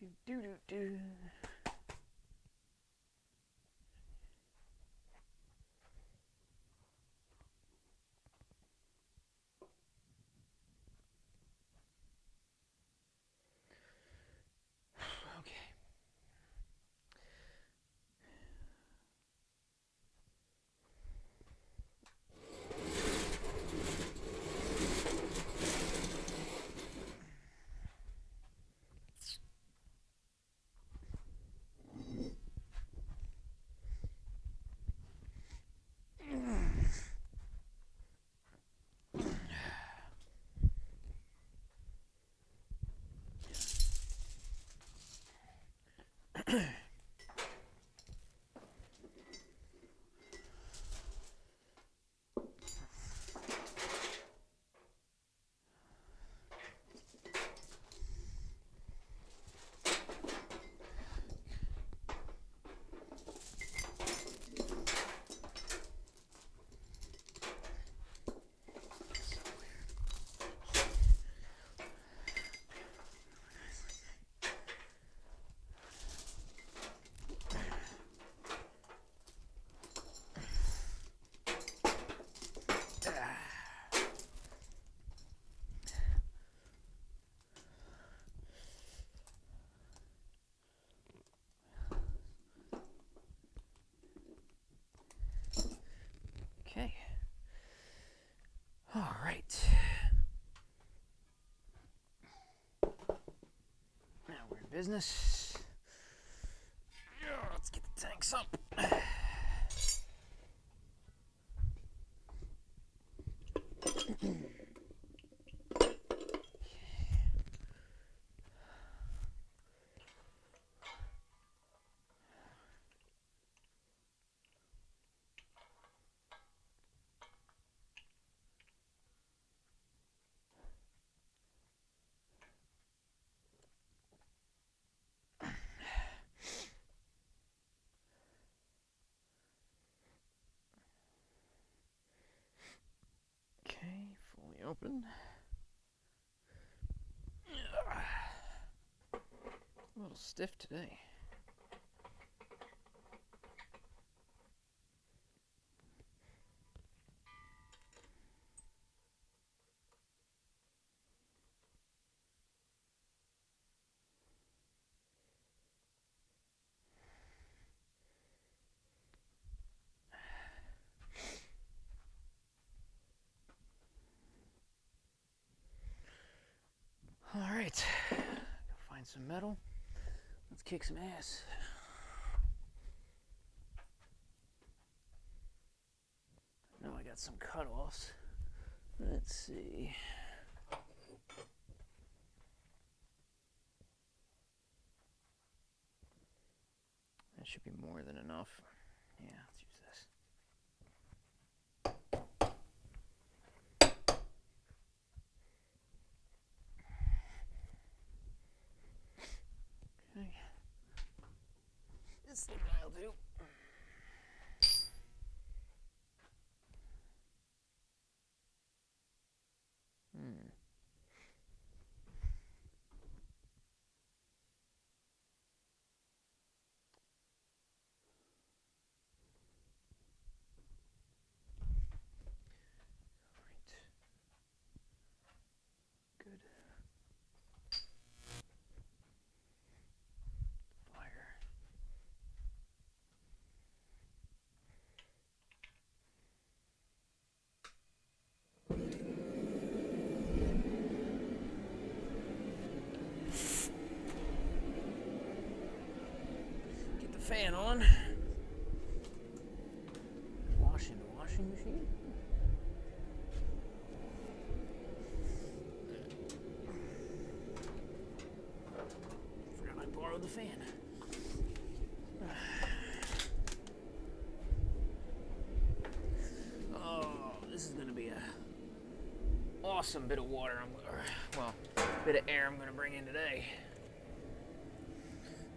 Do do do. Okay. Okay. All right. Now we're in business. Let's get the tanks up. Okay, fully open. A little stiff today. All right, go find some metal. Let's kick some ass. Now I got some cutoffs. Let's see. That should be more than enough. Yeah, let's use this. Okay. This thing I'll do. Good. Fire. Get the fan on. Wash in the washing machine. Forgot I borrowed the fan. Oh, this is gonna be a awesome bit of water. Bit of air I'm gonna bring in today.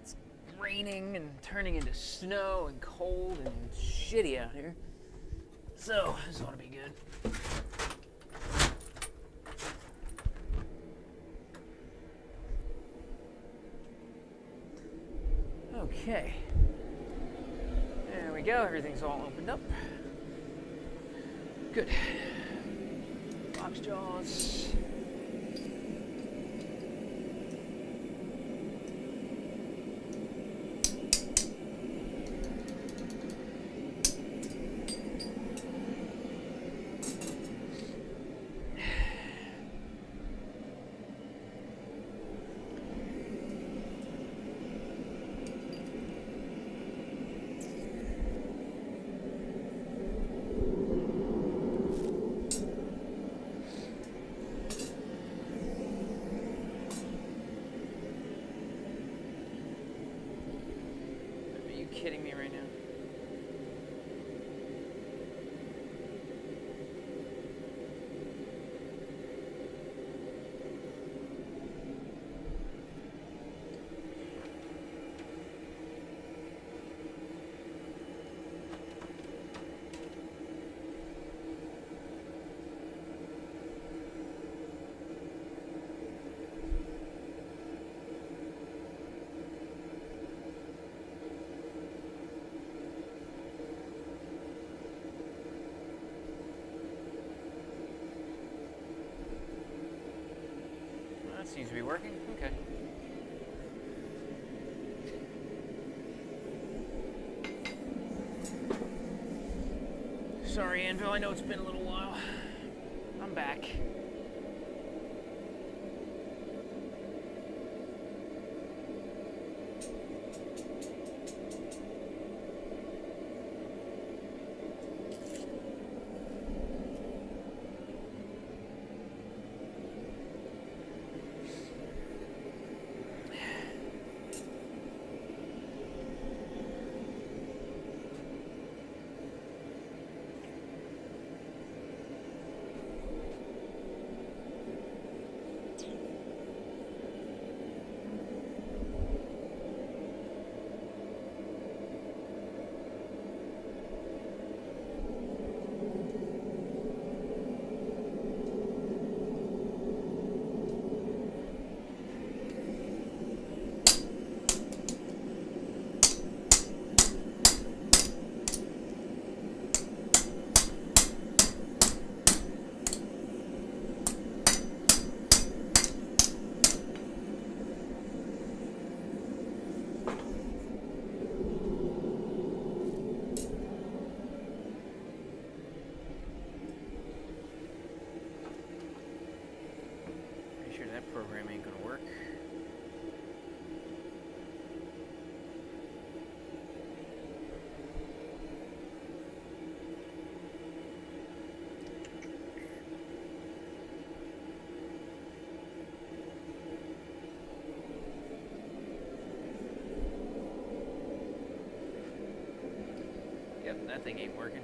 It's raining and turning into snow and cold and shitty out here. So this ought to be good. Okay. There we go. Everything's all opened up. Good. Box jaws. Kidding me right now? Seems to be working. Okay. Sorry, Anvil. I know it's been a little while. I'm back. Program ain't gonna work. Yep, that thing ain't working.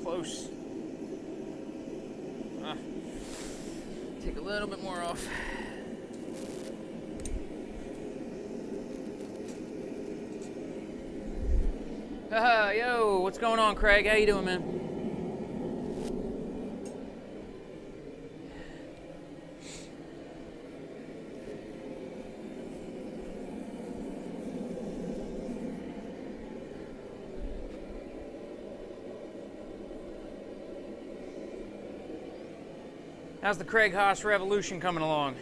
Close. Take a little bit more off. Yo, what's going on, Craig? How you doing, man? How's the Craig Haas revolution coming along?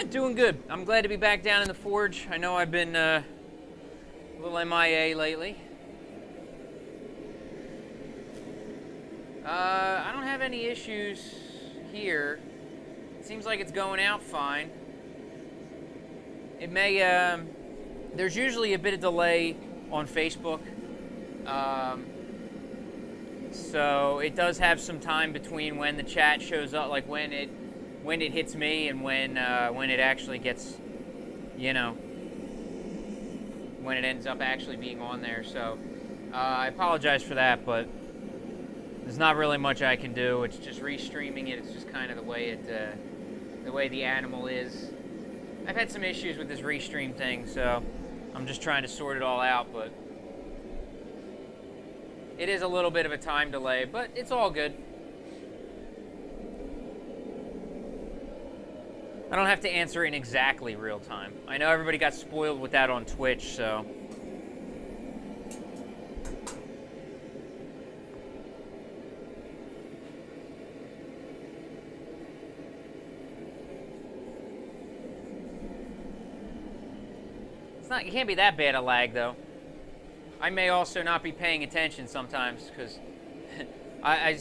Doing good. I'm glad to be back down in the forge. I know I've been a little MIA lately. I don't have any issues here. It seems like it's going out fine. It may, there's usually a bit of delay on Facebook. So it does have some time between when the chat shows up, like when it hits me and when it actually gets, you know, when it ends up actually being on there. So I apologize for that, but there's not really much I can do. It's just restreaming it. It's just kind of the way the animal is. I've had some issues with this restream thing, so I'm just trying to sort it all out, but it is a little bit of a time delay, but it's all good. I don't have to answer in exactly real time. I know everybody got spoiled with that on Twitch, so. It can't be that bad a lag, though. I may also not be paying attention sometimes, because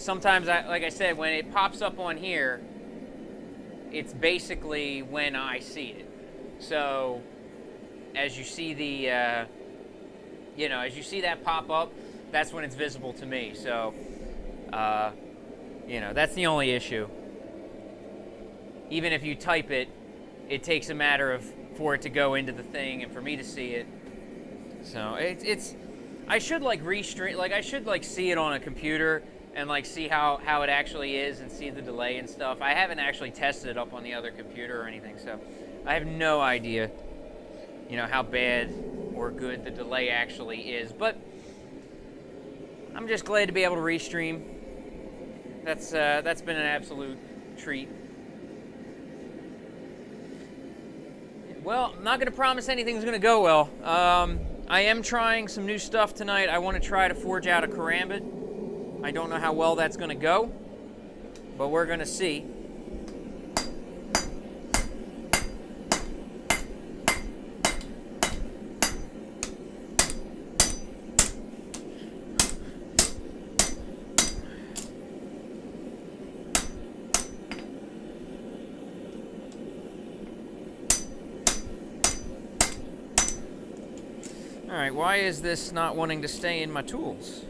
sometimes, like I said, when it pops up on here, it's basically when I see it. So, as you see the, as you see that pop up, that's when it's visible to me. So, that's the only issue. Even if you type it, it takes a matter of for it to go into the thing and for me to see it. So I should restream, I should see it on a computer and see how it actually is and see the delay and stuff. I haven't actually tested it up on the other computer or anything, so I have no idea, how bad or good the delay actually is. But I'm just glad to be able to restream. That's been an absolute treat. Well, I'm not going to promise anything's going to go well. I am trying some new stuff tonight. I want to try to forge out a karambit. I don't know how well that's going to go, but we're going to see. All right, why is this not wanting to stay in my tools?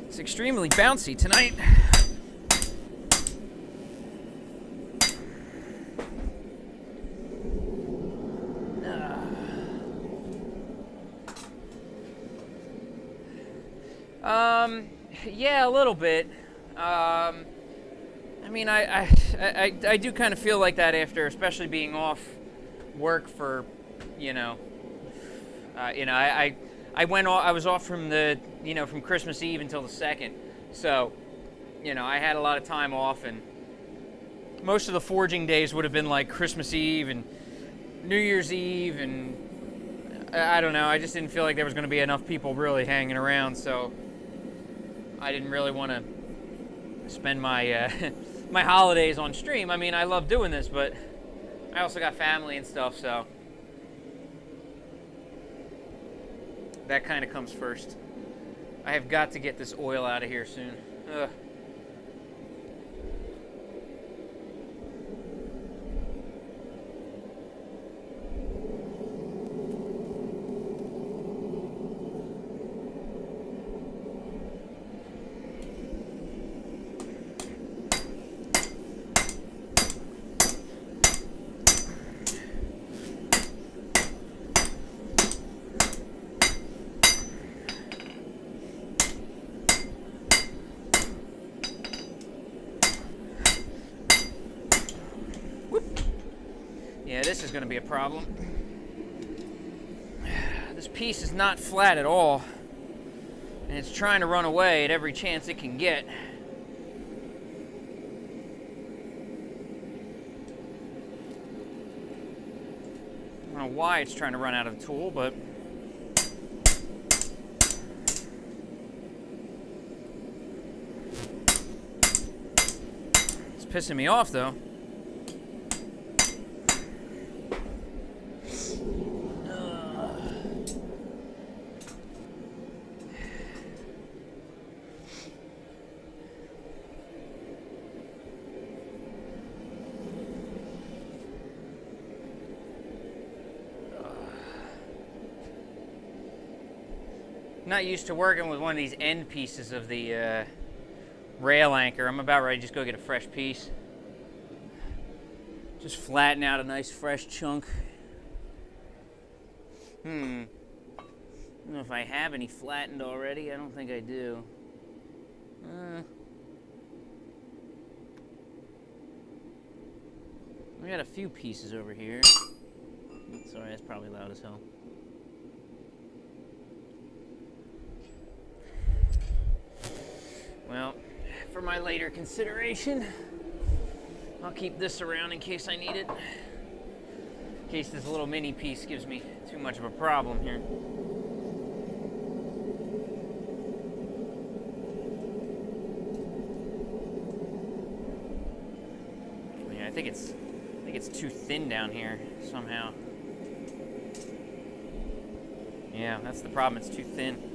It's extremely bouncy tonight. Yeah, a little bit. I mean, I do kind of feel like that after, especially being off work for, I went off, I was off from from Christmas Eve until the 2nd. So, I had a lot of time off, and most of the forging days would have been like Christmas Eve and New Year's Eve, and I don't know, I just didn't feel like there was going to be enough people really hanging around, so I didn't really want to spend my my holidays on stream. I mean, I love doing this, but I also got family and stuff, so That kind of comes first. I have got to get this oil out of here soon. Ugh. Yeah, this is going to be a problem. This piece is not flat at all, and it's trying to run away at every chance it can get. I don't know why it's trying to run out of the tool, but it's pissing me off, though. Not used to working with one of these end pieces of the rail anchor. I'm about ready to just go get a fresh piece. Just flatten out a nice fresh chunk. I don't know if I have any flattened already. I don't think I do. We got a few pieces over here. Sorry, that's probably loud as hell. Well, for my later consideration, I'll keep this around in case I need it. In case this little mini piece gives me too much of a problem here. Yeah, I think it's too thin down here somehow. Yeah, that's the problem. It's too thin.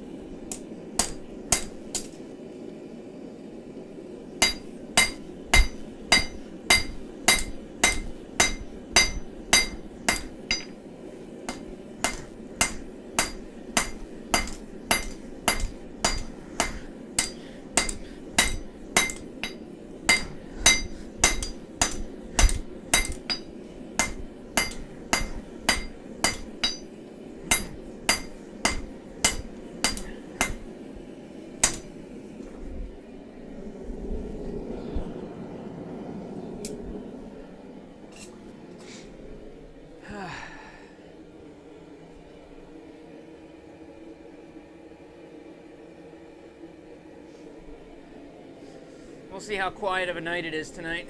We'll see how quiet of a night it is tonight.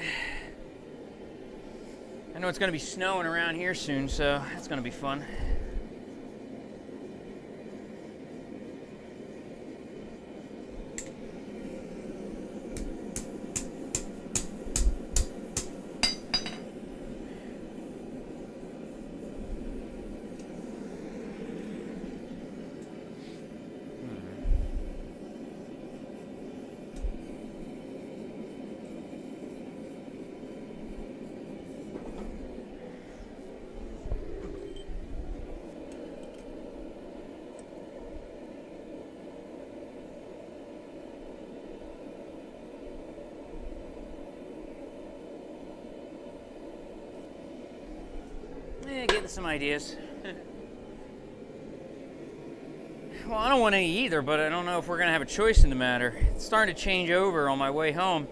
I know it's going to be snowing around here soon, so that's going to be fun. Getting some ideas. Well, I don't want any either, but I don't know if we're going to have a choice in the matter. It's starting to change over on my way home,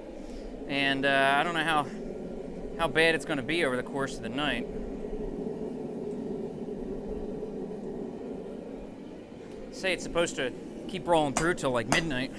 and I don't know how bad it's going to be over the course of the night. Say it's supposed to keep rolling through till like midnight.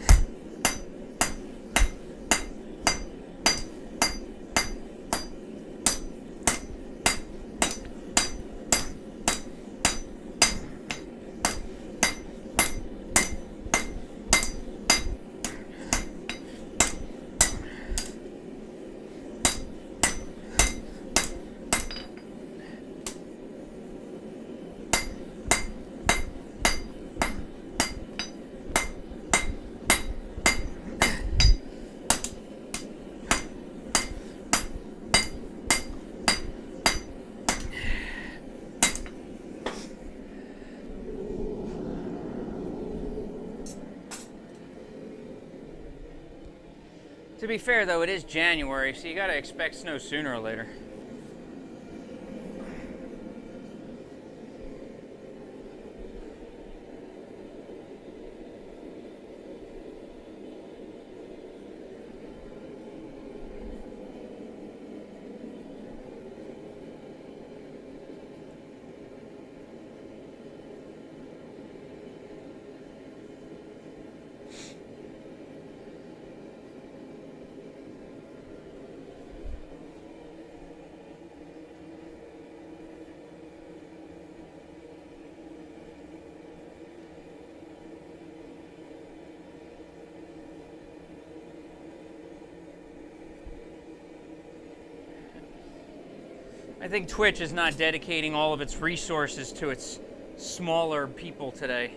To be fair, though, it is January, so you gotta expect snow sooner or later. I think Twitch is not dedicating all of its resources to its smaller people today.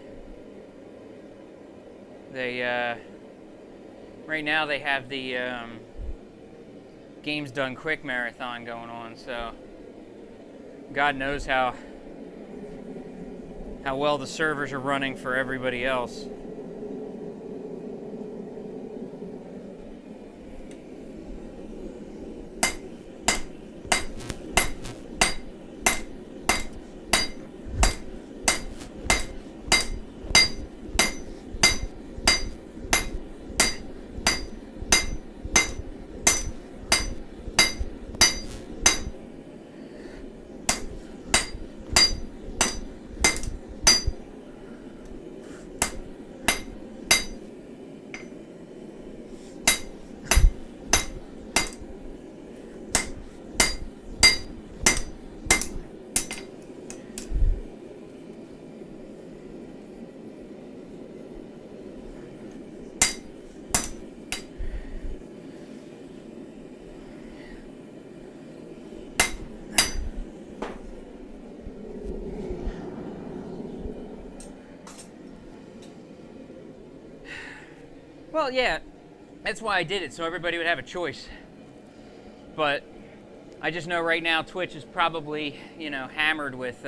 They, right now they have the Games Done Quick marathon going on, so God knows how well the servers are running for everybody else. Well, yeah, that's why I did it, so everybody would have a choice. But I just know right now Twitch is probably, hammered with,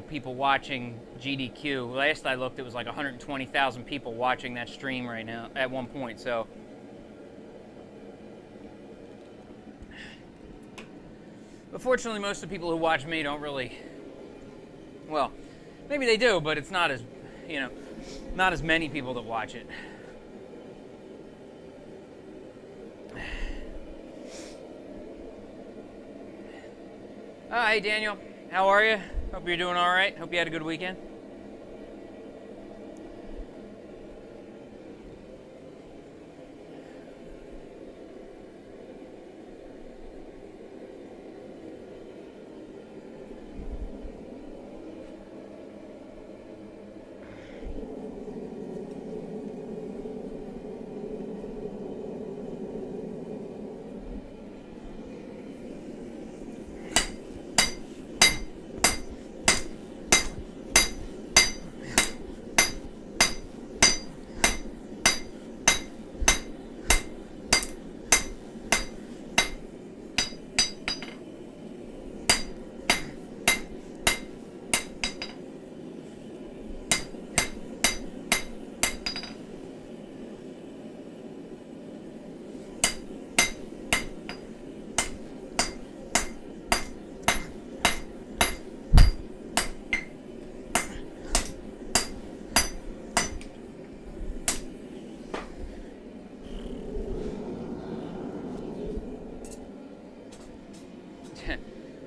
people watching GDQ. Last I looked, it was like 120,000 people watching that stream right now at one point, so. But fortunately, most of the people who watch me don't really, well, maybe they do, but it's not as, not as many people that watch it. Hi, Daniel. How are you? Hope you're doing all right. Hope you had a good weekend.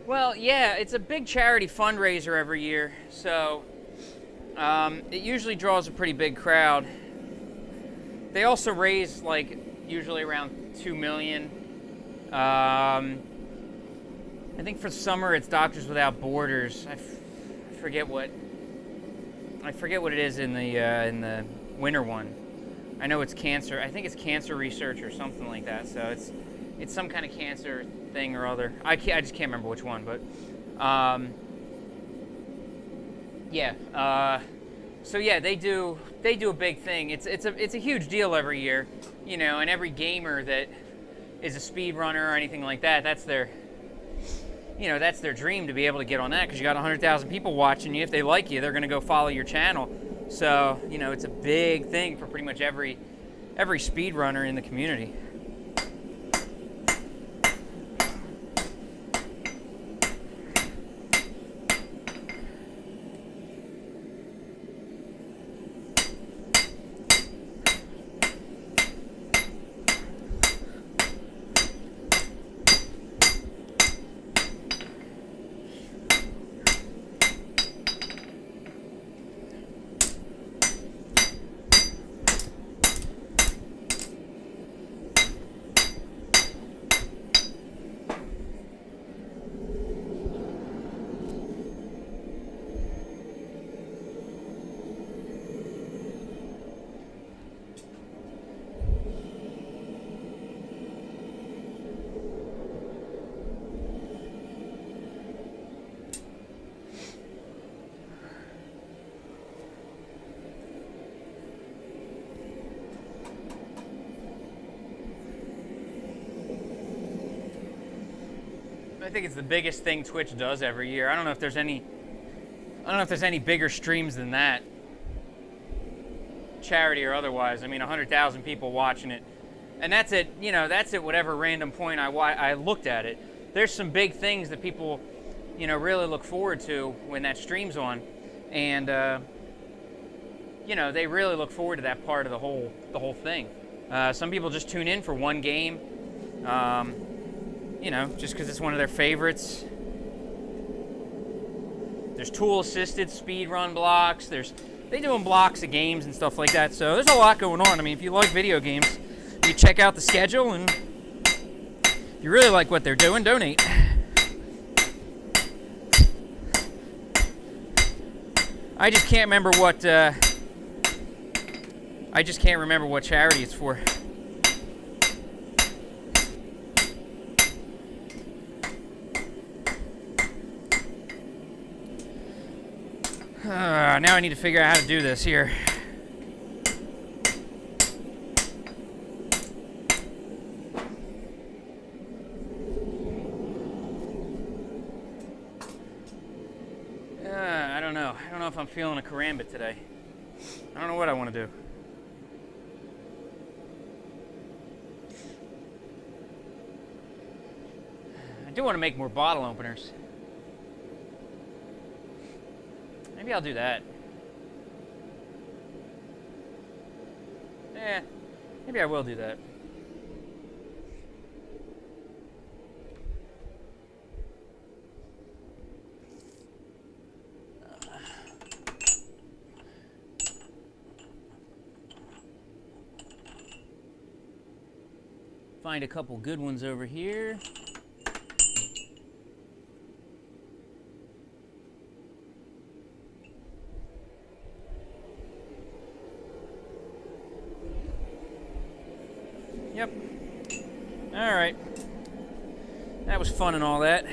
Well, yeah, it's a big charity fundraiser every year, so it usually draws a pretty big crowd. They also raise, usually around $2 million. I think for summer it's Doctors Without Borders. I forget what it is in the winter one. I know it's cancer. I think it's cancer research or something like that. So it's some kind of cancer thing or other. I just can't remember which one, but yeah. So yeah, they do a big thing. It's a huge deal every year, and every gamer that is a speedrunner or anything like that, that's their dream to be able to get on that, because you got 100,000 people watching you. If they like you, they're going to go follow your channel. So, it's a big thing for pretty much every every speedrunner in the community. I think it's the biggest thing Twitch does every year. I don't know if there's any bigger streams than that, charity or otherwise. I mean, 100,000 people watching it, and that's it. You know, that's at whatever random point I looked at it. There's some big things that people, you know, really look forward to when that stream's on, and you know, they really look forward to that part of the whole thing. Some people just tune in for one game. You know, just because it's one of their favorites. There's tool-assisted speedrun blocks. They doing blocks of games and stuff like that. So there's a lot going on. I mean, if you like video games, you check out the schedule, and if you really like what they're doing, donate. I just can't remember what charity it's for. Now I need to figure out how to do this here. I don't know. I don't know if I'm feeling a karambit today. I don't know what I want to do. I do want to make more bottle openers. Maybe I'll do that. Yeah, maybe I will do that. Find a couple good ones over here. Yep. All right. That was fun and all that.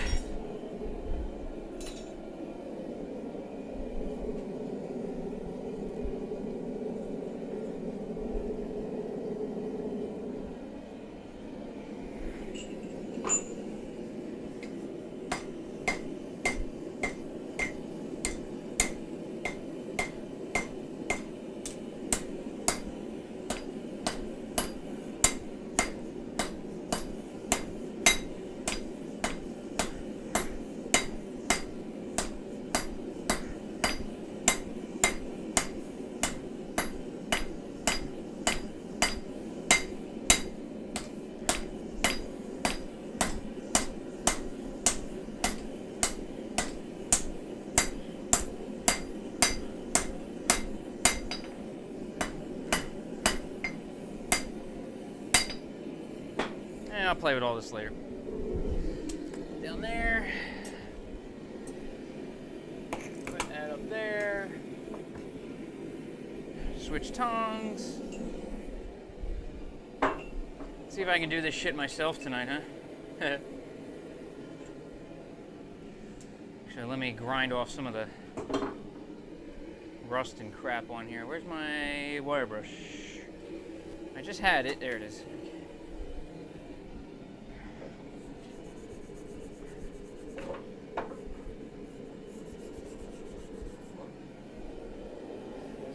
I'll play with all this later. Down there. Put that up there. Switch tongs. See if I can do this shit myself tonight, huh? Actually, let me grind off some of the rust and crap on here. Where's my wire brush? I just had it. There it is.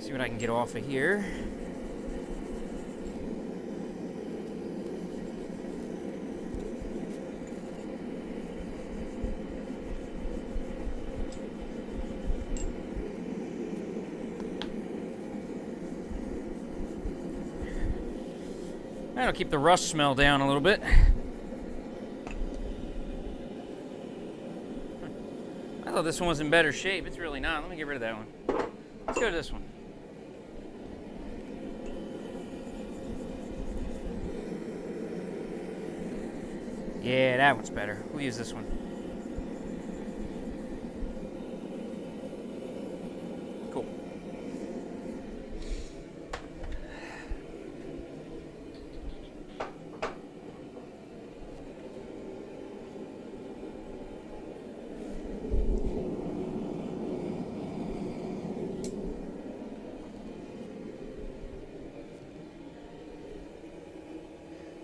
See what I can get off of here. That'll keep the rust smell down a little bit. I thought this one was in better shape. It's really not. Let me get rid of that one. Let's go to this one. Yeah, that one's better. We'll use this one. Cool.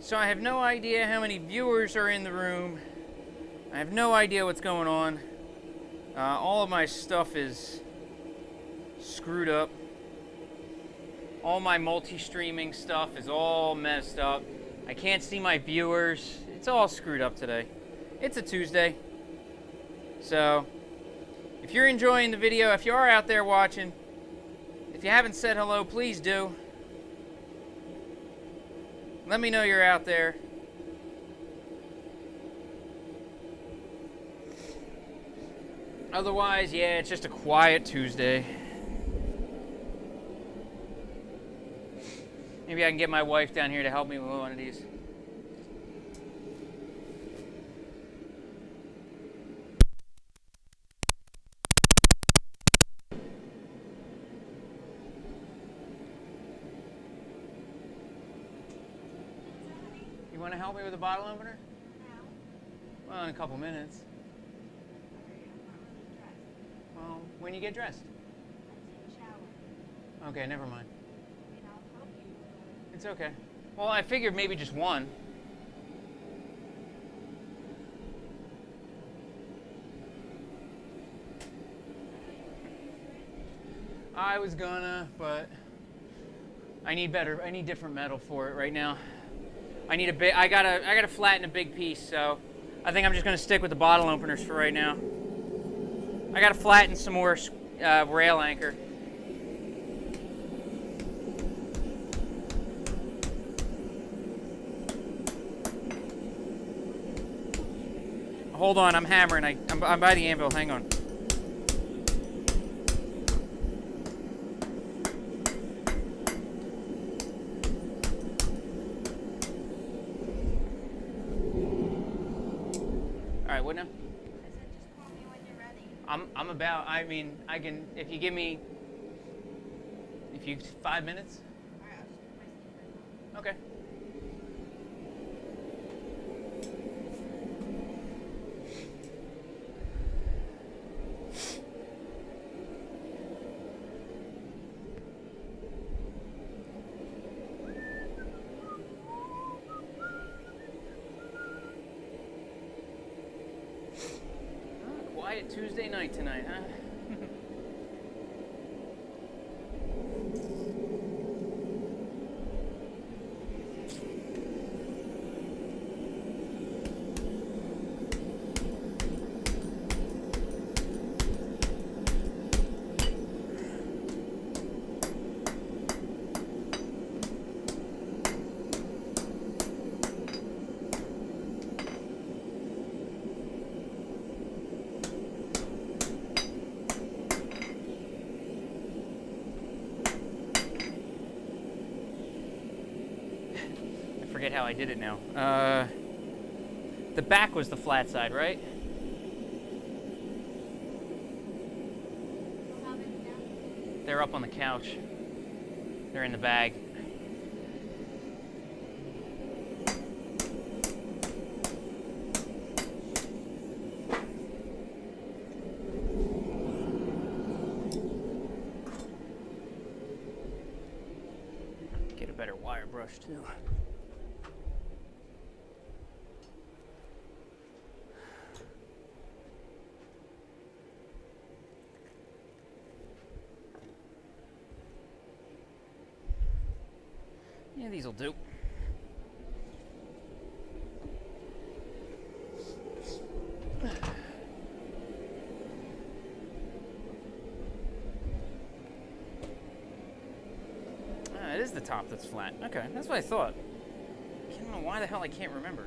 So I have no idea how many viewers are in the room. I have no idea what's going on. All of my stuff is screwed up. All my multi-streaming stuff is all messed up. I can't see my viewers. It's all screwed up today. It's a Tuesday. So, if you're enjoying the video, if you are out there watching, if you haven't said hello, please do. Let me know you're out there. Otherwise, yeah, it's just a quiet Tuesday. Maybe I can get my wife down here to help me with one of these. You want to help me with a bottle opener? No. Well, in a couple minutes. Well, when you get dressed? I'm in the shower. Okay, never mind. I mean, I'll help you. It's okay. Well, I figured maybe just one. I was gonna, but I need different metal for it right now. I gotta flatten a big piece, so I think I'm just gonna stick with the bottle openers for right now. I gotta flatten some more rail anchor. Hold on, I'm hammering. I'm by the anvil. Hang on. What now? I said just call me when you're ready. I'm about. I mean, I can. If you give me. 5 minutes. All right, I'll just put my sneakers on. Okay. Quiet Tuesday night tonight, huh? Forget how I did it now. The back was the flat side, right? They're up on the couch. They're in the bag. Get a better wire brush too. Yeah, these'll do. It is the top that's flat. Okay, that's what I thought. don't know why the hell I can't remember.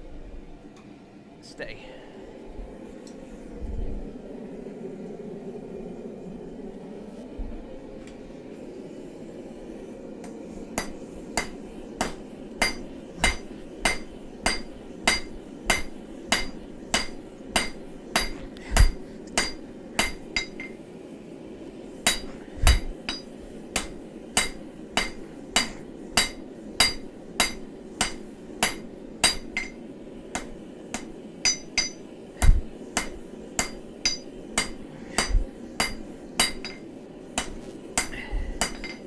Stay.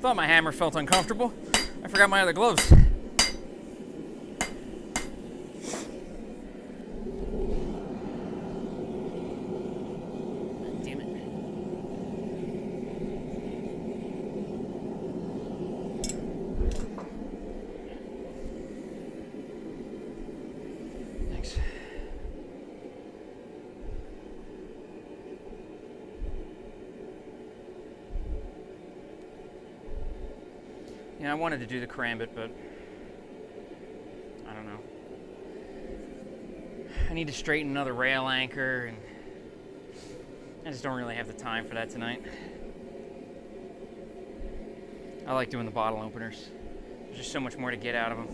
Thought my hammer felt uncomfortable. I forgot my other gloves. Damn it. Thanks. Yeah, I wanted to do the karambit, but I don't know. I need to straighten another rail anchor, and I just don't really have the time for that tonight. I like doing the bottle openers. There's just so much more to get out of them.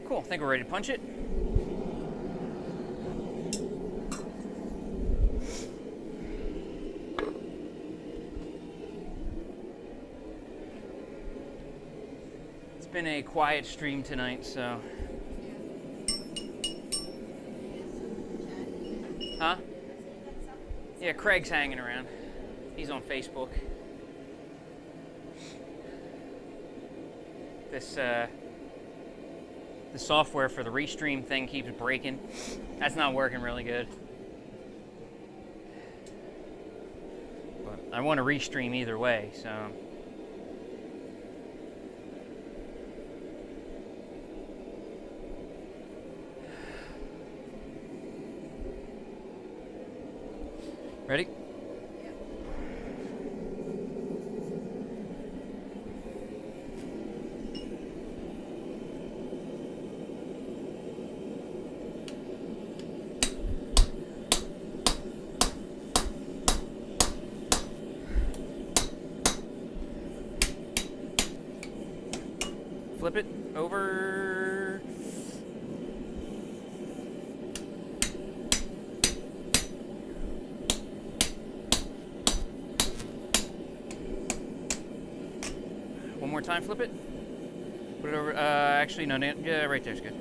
Cool, I think we're ready to punch it. It's been a quiet stream tonight, so. Huh? Yeah, Craig's hanging around. He's on Facebook. The software for the restream thing keeps breaking. That's not working really good. But I want to restream either way, so. Ready? Flip it over. One more time, flip it. Put it over, actually, no, yeah, right there's good.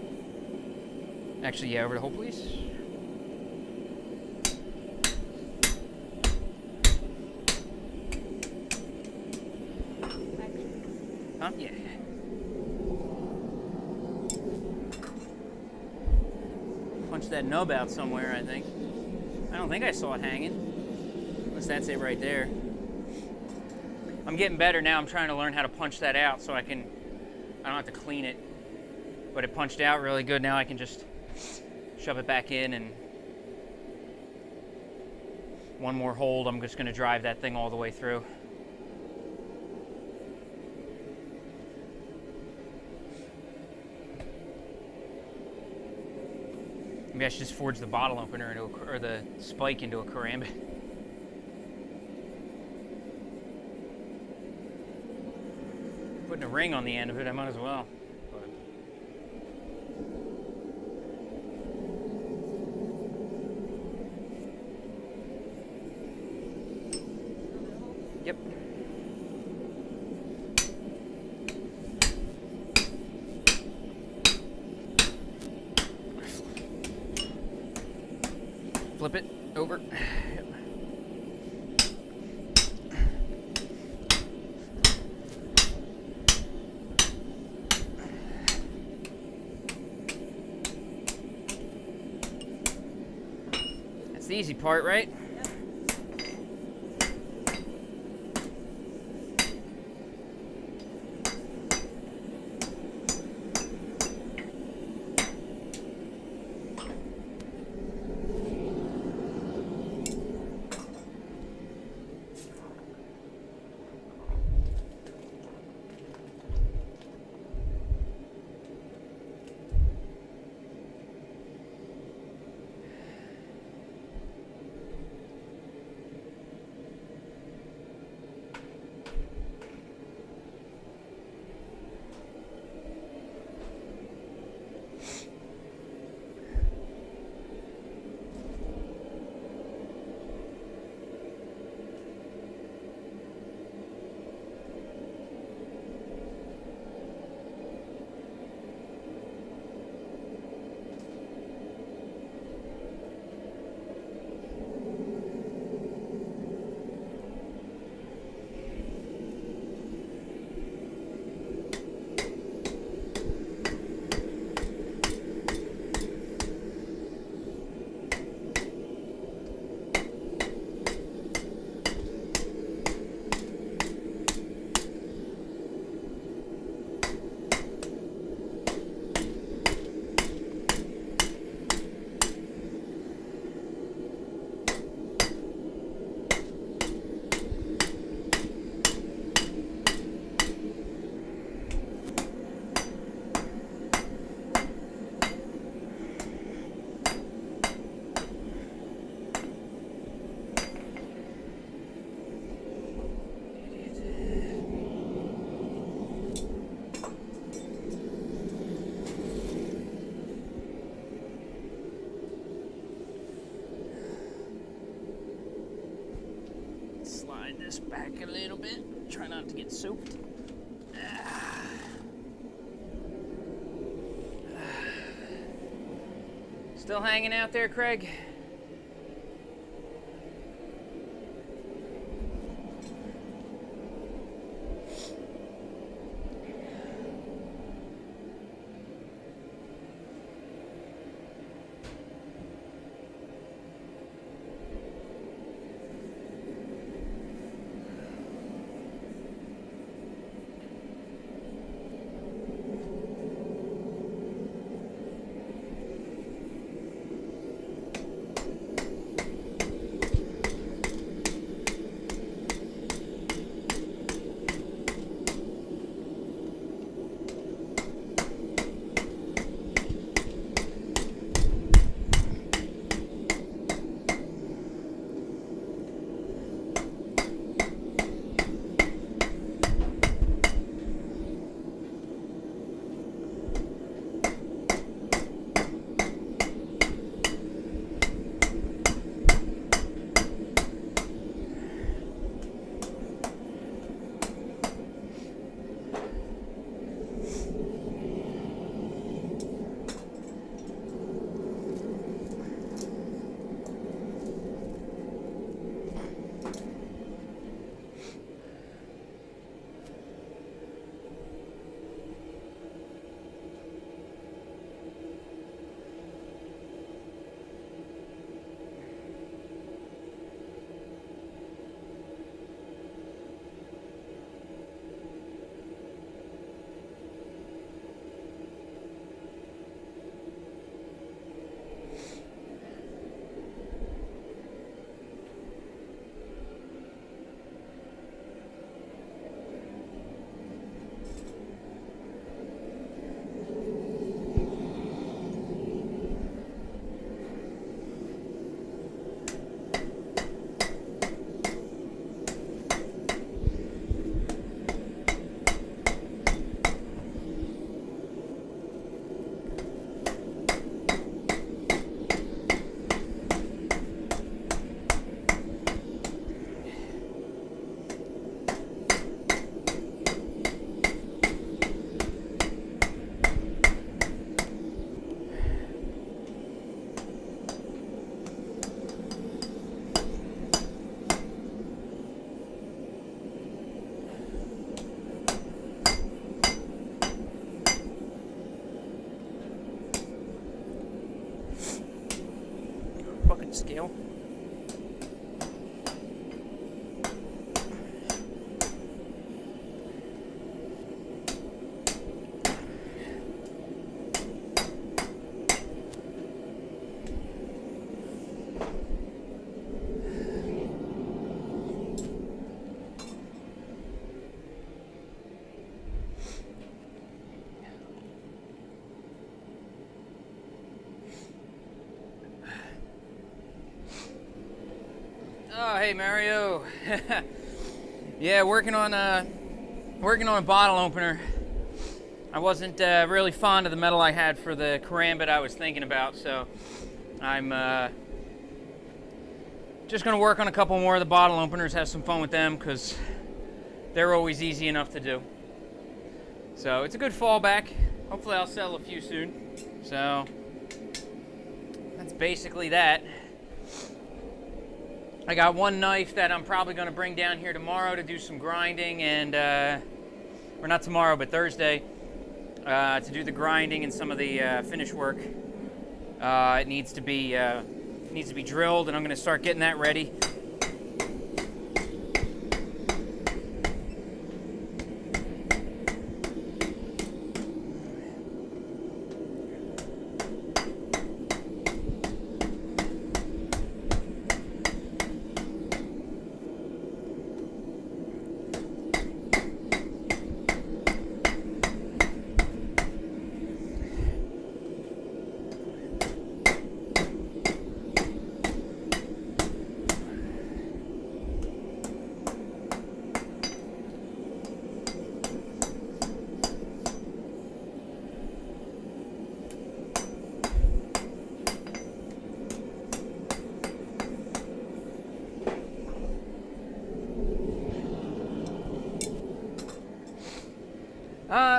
Actually, yeah, over the hole, please. Huh? Yeah. Punch that nub out somewhere, I think. I don't think I saw it hanging. Unless that's it right there. I'm getting better now. I'm trying to learn how to punch that out so I don't have to clean it. But it punched out really good. Now I can just shove it back in, and one more hold. I'm just going to drive that thing all the way through. Maybe I should just forge the bottle opener into or the spike into a karambit. Putting a ring on the end of it, I might as well. Yep. flip it over. That's the easy part, right? Slide this back a little bit. Try not to get soaked. Still hanging out there, Craig? Hey, Mario. Yeah, working on a bottle opener. I wasn't really fond of the metal I had for the karambit I was thinking about, so I'm just gonna work on a couple more of the bottle openers, have some fun with them, because they're always easy enough to do. So it's a good fallback. Hopefully I'll sell a few soon. So that's basically that. I got one knife that I'm probably going to bring down here tomorrow to do some grinding, and or not tomorrow, but Thursday, to do the grinding and some of the finish work. It needs to be drilled, and I'm going to start getting that ready.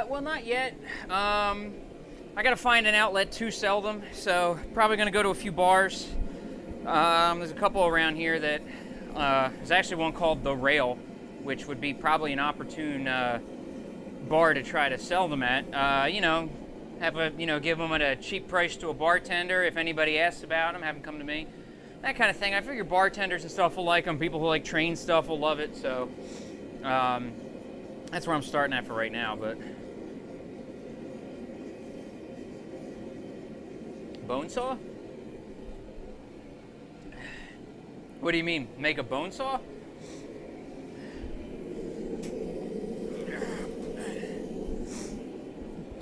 Well, not yet. I gotta find an outlet to sell them, so probably gonna go to a few bars. There's a couple around here that, there's actually one called The Rail, which would be probably an opportune bar to try to sell them at. Give them at a cheap price to a bartender. If anybody asks about them, have them come to me. That kind of thing. I figure bartenders and stuff will like them. People who like train stuff will love it, so that's where I'm starting at for right now, but... Bone saw? What do you mean? Make a bone saw?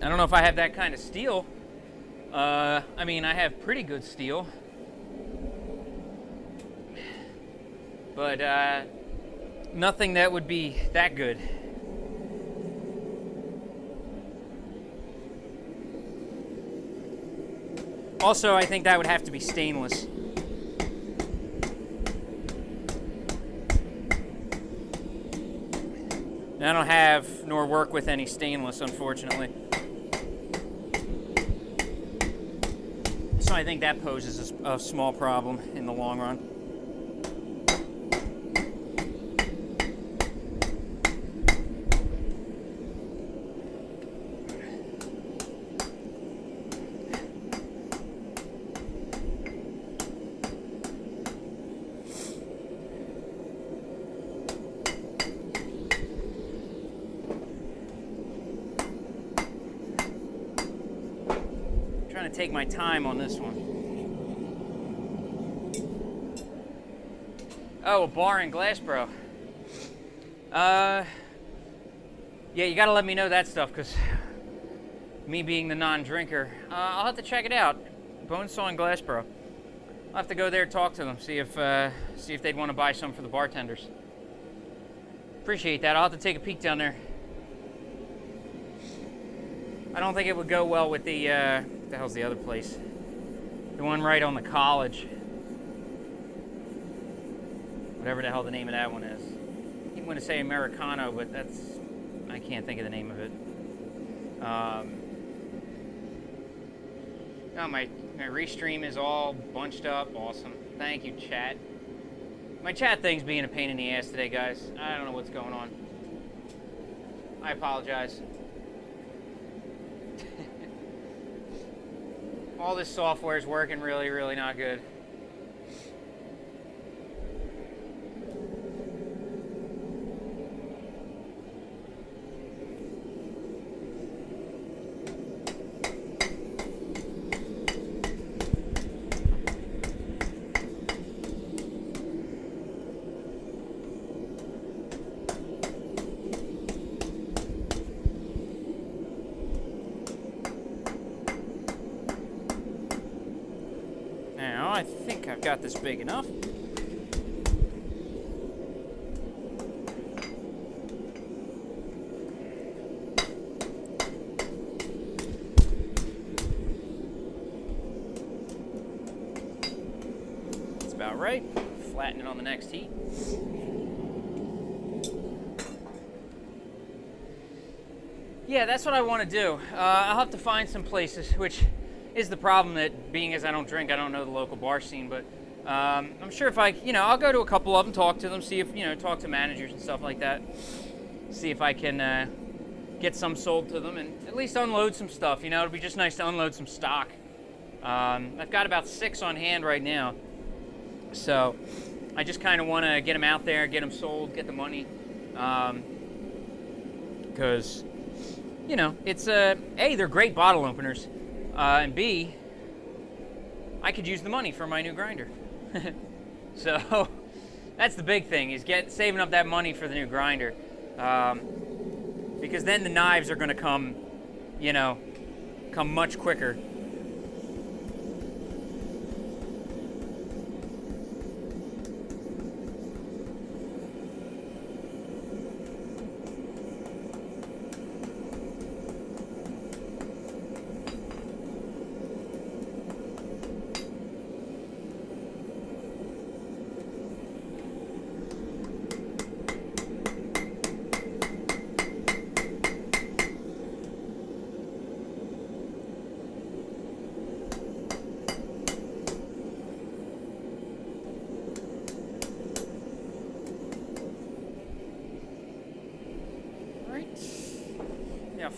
I don't know if I have that kind of steel. I mean, I have pretty good steel. But nothing that would be that good. Also, I think that would have to be stainless. I don't have nor work with any stainless, unfortunately. So I think that poses a small problem in the long run. Trying to take my time on this one. Oh, a bar in Glassboro. Yeah, you gotta let me know that stuff, because me being the non-drinker, I'll have to check it out. Bonesaw in Glassboro. I'll have to go there and talk to them, see if they'd want to buy some for the bartenders. Appreciate that. I'll have to take a peek down there. I don't think it would go well with the, what the hell's the other place? The one right on the college. Whatever the hell the name of that one is. I'm going to say Americano, but I can't think of the name of it. Oh, my restream is all bunched up. Awesome. Thank you, chat. My chat thing's being a pain in the ass today, guys. I don't know what's going on. I apologize. All this software is working really, really not good. Now, I think I've got this big enough. flatten it on the next heat. Yeah, that's what I want to do. I'll have to find some places, which is the problem that being as I don't drink, I don't know the local bar scene, but I'm sure if I'll go to a couple of them, talk to them, see if, talk to managers and stuff like that, see if I can get some sold to them and at least unload some stuff. It'll be just nice to unload some stock. I've got about 6 on hand right now, so I just kind of want to get them out there, get them sold, get the money, because it's A, they're great bottle openers, and B, I could use the money for my new grinder. So that's the big thing, is saving up that money for the new grinder, because then the knives are going to come much quicker.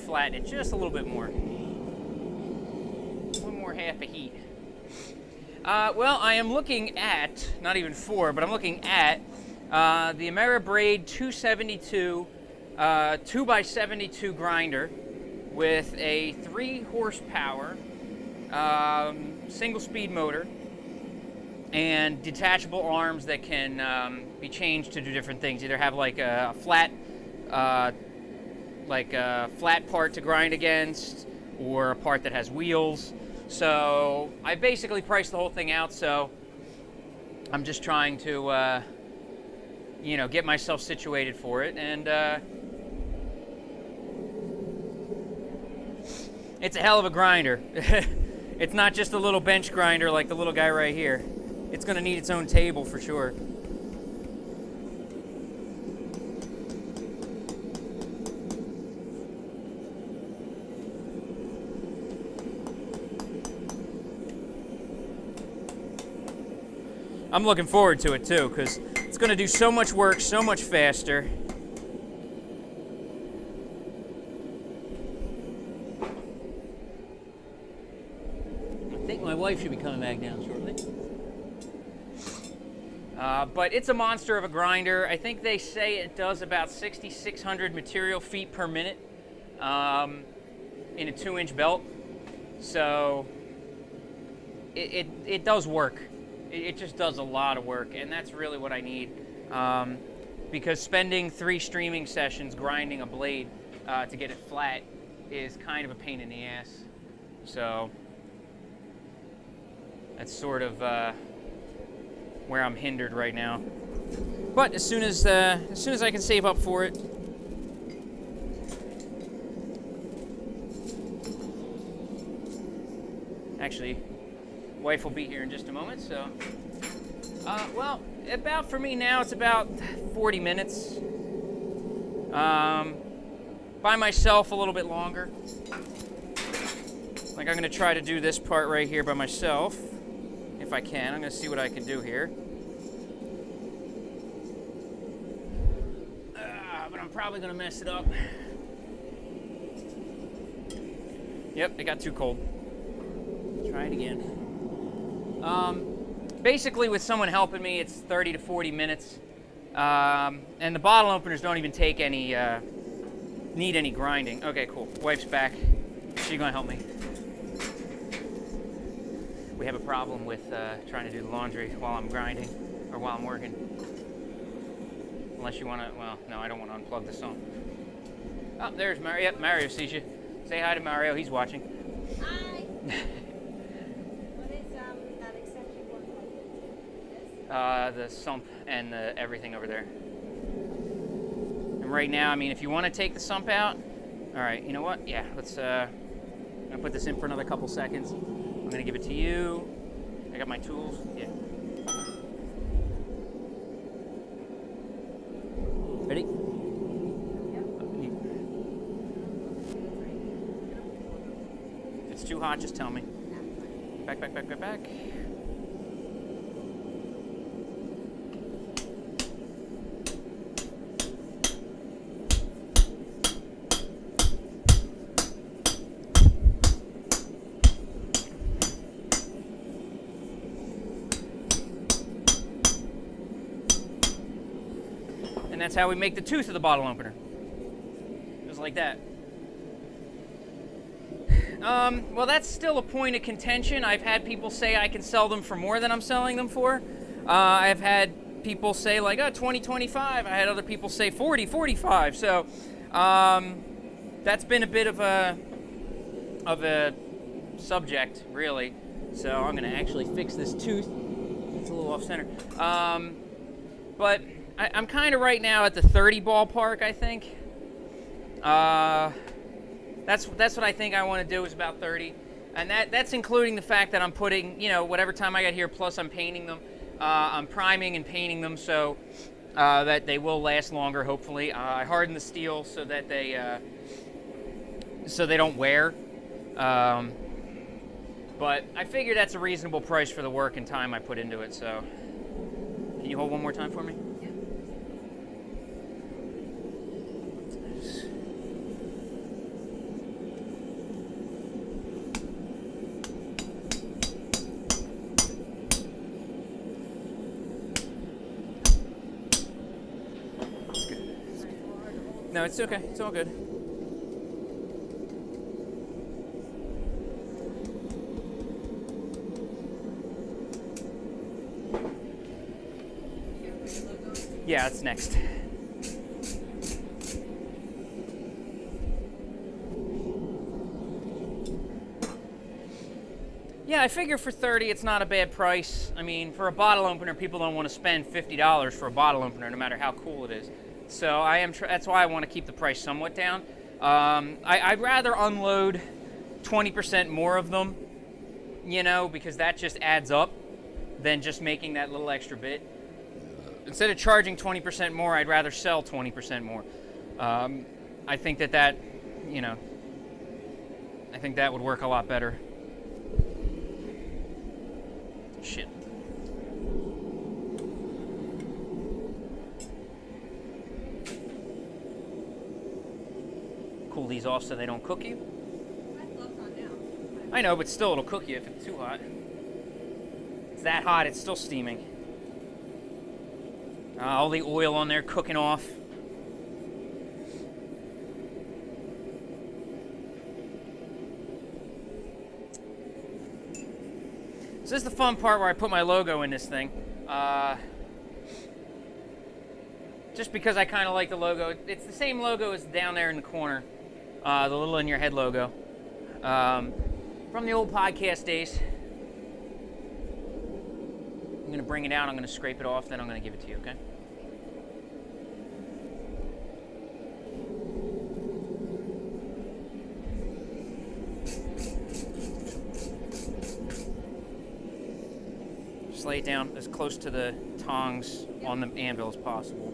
Flatten it just a little bit more. One more half a heat. Well, I am looking at, not even 4, but I'm looking at the Ameribraid 272 2x72 grinder with a 3 horsepower single speed motor and detachable arms that can be changed to do different things. Either have like a flat part to grind against, or a part that has wheels. So I basically priced the whole thing out, so I'm just trying to get myself situated for it, and it's a hell of a grinder. It's not just a little bench grinder like the little guy right here. It's going to need its own table for sure. I'm looking forward to it too, because it's going to do so much work so much faster. I think my wife should be coming back down shortly. But it's a monster of a grinder. I think they say it does about 6,600 material feet per minute in a 2-inch belt. So it does work. It just does a lot of work, and that's really what I need, because spending 3 streaming sessions grinding a blade to get it flat is kind of a pain in the ass. So that's sort of where I'm hindered right now. But as soon as I can save up for it, actually, wife will be here in just a moment, so well, for me now it's about 40 minutes. By myself a little bit longer. Like, I'm gonna try to do this part right here by myself if I can. I'm gonna see what I can do here, but I'm probably gonna mess it up. Yep, it got too cold. Try it again. Basically, with someone helping me, it's 30 to 40 minutes. And the bottle openers don't even take any, need any grinding. Okay, cool. Wife's back. She's gonna help me. We have a problem with trying to do the laundry while I'm grinding, or while I'm working. Unless you wanna, well, no, I don't wanna unplug the song. Oh, there's Mario. Yep, Mario sees you. Say hi to Mario, he's watching. Hi. What is that extension cord called? The sump and the everything over there. And right now, I mean, if you want to take the sump out, all right, you know what? Yeah, let's, I'm gonna put this in for another couple seconds. I'm gonna give it to you. I got my tools, yeah. too hot, just tell me. Back. And that's how we make the tooth of the bottle opener. Just like that. Well, that's still a point of contention. I've had people say I can sell them for more than I'm selling them for. I've had people say like, oh, 20, 25. I had other people say 40, 45. So that's been a bit of a subject, really. So I'm going to actually fix this tooth. It's a little off center. But I'm kind of right now at the 30 ballpark, I think. That's what I think I want to do is about 30. And that's including the fact that I'm putting, whatever time I got here, plus I'm painting them. I'm priming and painting them so that they will last longer, hopefully. I harden the steel so that they don't wear. But I figure that's a reasonable price for the work and time I put into it, so. Can you hold one more time for me? No, it's okay. It's all good. Yeah, it's next. Yeah, I figure for 30 it's not a bad price. I mean, for a bottle opener, people don't want to spend $50 for a bottle opener, no matter how cool it is. So that's why I want to keep the price somewhat down. I'd rather unload 20% more of them, because that just adds up than just making that little extra bit. Instead of charging 20% more, I'd rather sell 20% more. I think that I think that would work a lot better. Shit. Cool these off so they don't cook you. I know, but still it'll cook you if it's too hot. It's that hot, it's still steaming. All the oil on there cooking off. So this is the fun part where I put my logo in this thing. Just because I kind of like the logo. It's the same logo as down there in the corner. The little in your head logo. From the old podcast days. I'm going to bring it out. I'm going to scrape it off. Then I'm going to give it to you, okay? Just lay it down as close to the tongs on the anvil as possible.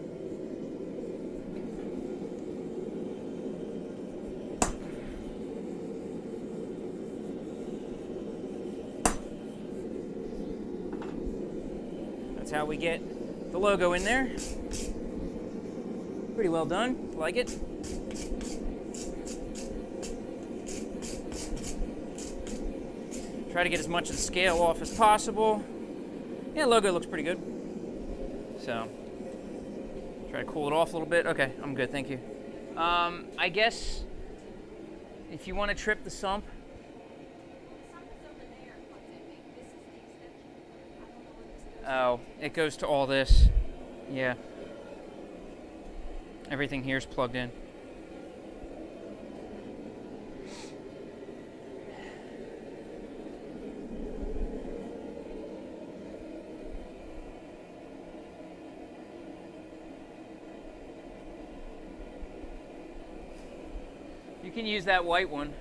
That's how we get the logo in there. Pretty well done. Like it? Try to get as much of the scale off as possible. Yeah, logo looks pretty good. So, try to cool it off a little bit. Okay, I'm good, thank you. I guess if you want to trip the sump. Oh, it goes to all this. Yeah. Everything here is plugged in. You can use that white one.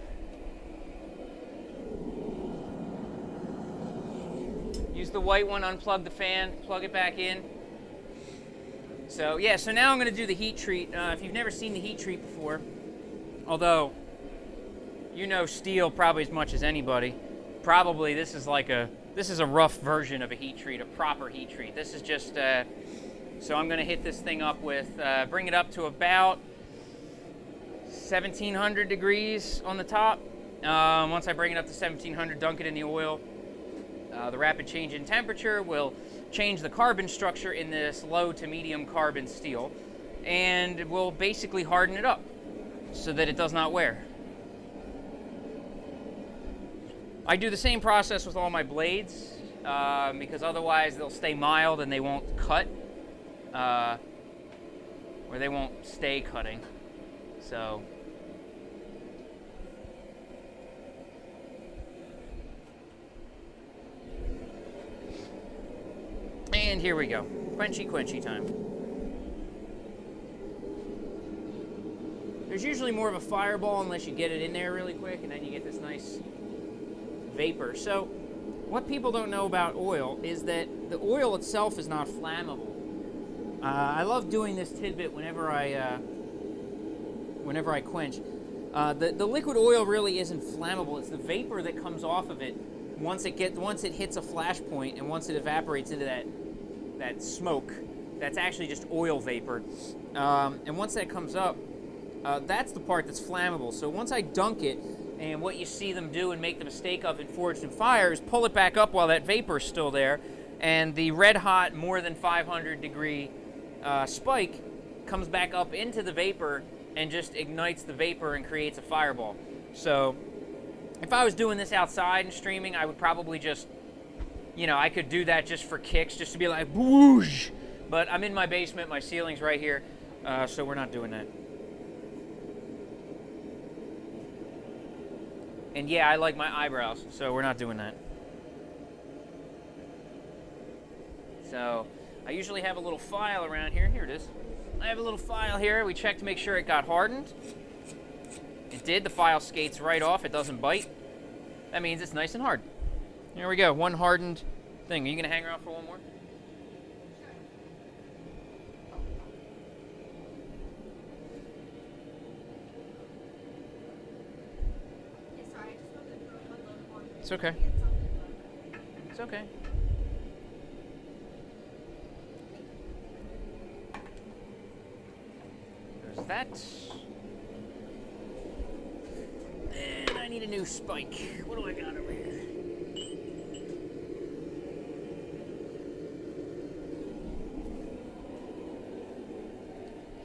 Use the white one, unplug the fan, plug it back in. So yeah, so now I'm going to do the heat treat. If you've never seen the heat treat before, although you know steel probably as much as anybody. Probably this is a rough version of a heat treat, a proper heat treat. This is just, so I'm gonna hit this thing up with, bring it up to about 1700 degrees on the top. Once I bring it up to 1700, dunk it in the oil. The rapid change in temperature will change the carbon structure in this low to medium carbon steel, and will basically harden it up so that it does not wear. I do the same process with all my blades because otherwise they'll stay mild and they won't cut, or they won't stay cutting. So and here we go. Quenchy time. There's usually more of a fireball unless you get it in there really quick, and then you get this nice vapor. So what people don't know about oil is that the oil itself is not flammable. I love doing this tidbit whenever I quench. The liquid oil really isn't flammable. It's the vapor that comes off of it once it hits a flash point, and once it evaporates into that smoke. That's actually just oil vapor. And once that comes up, that's the part that's flammable. So once I dunk it, and what you see them do and make the mistake of in Forged in Fire is pull it back up while that vapor is still there, and the red hot, more than 500 degree spike comes back up into the vapor and just ignites the vapor and creates a fireball. So if I was doing this outside and streaming, I would probably just, I could do that just for kicks, just to be like, whoosh. But I'm in my basement, my ceiling's right here, so we're not doing that. And yeah, I like my eyebrows, so we're not doing that. So I usually have a little file around here. Here it is. I have a little file here. We check to make sure it got hardened. It did. The file skates right off. It doesn't bite. That means it's nice and hard. Here we go. One hardened thing. Are you going to hang around for one more? It's okay. It's okay. There's that. And I need a new spike. What do I got over here?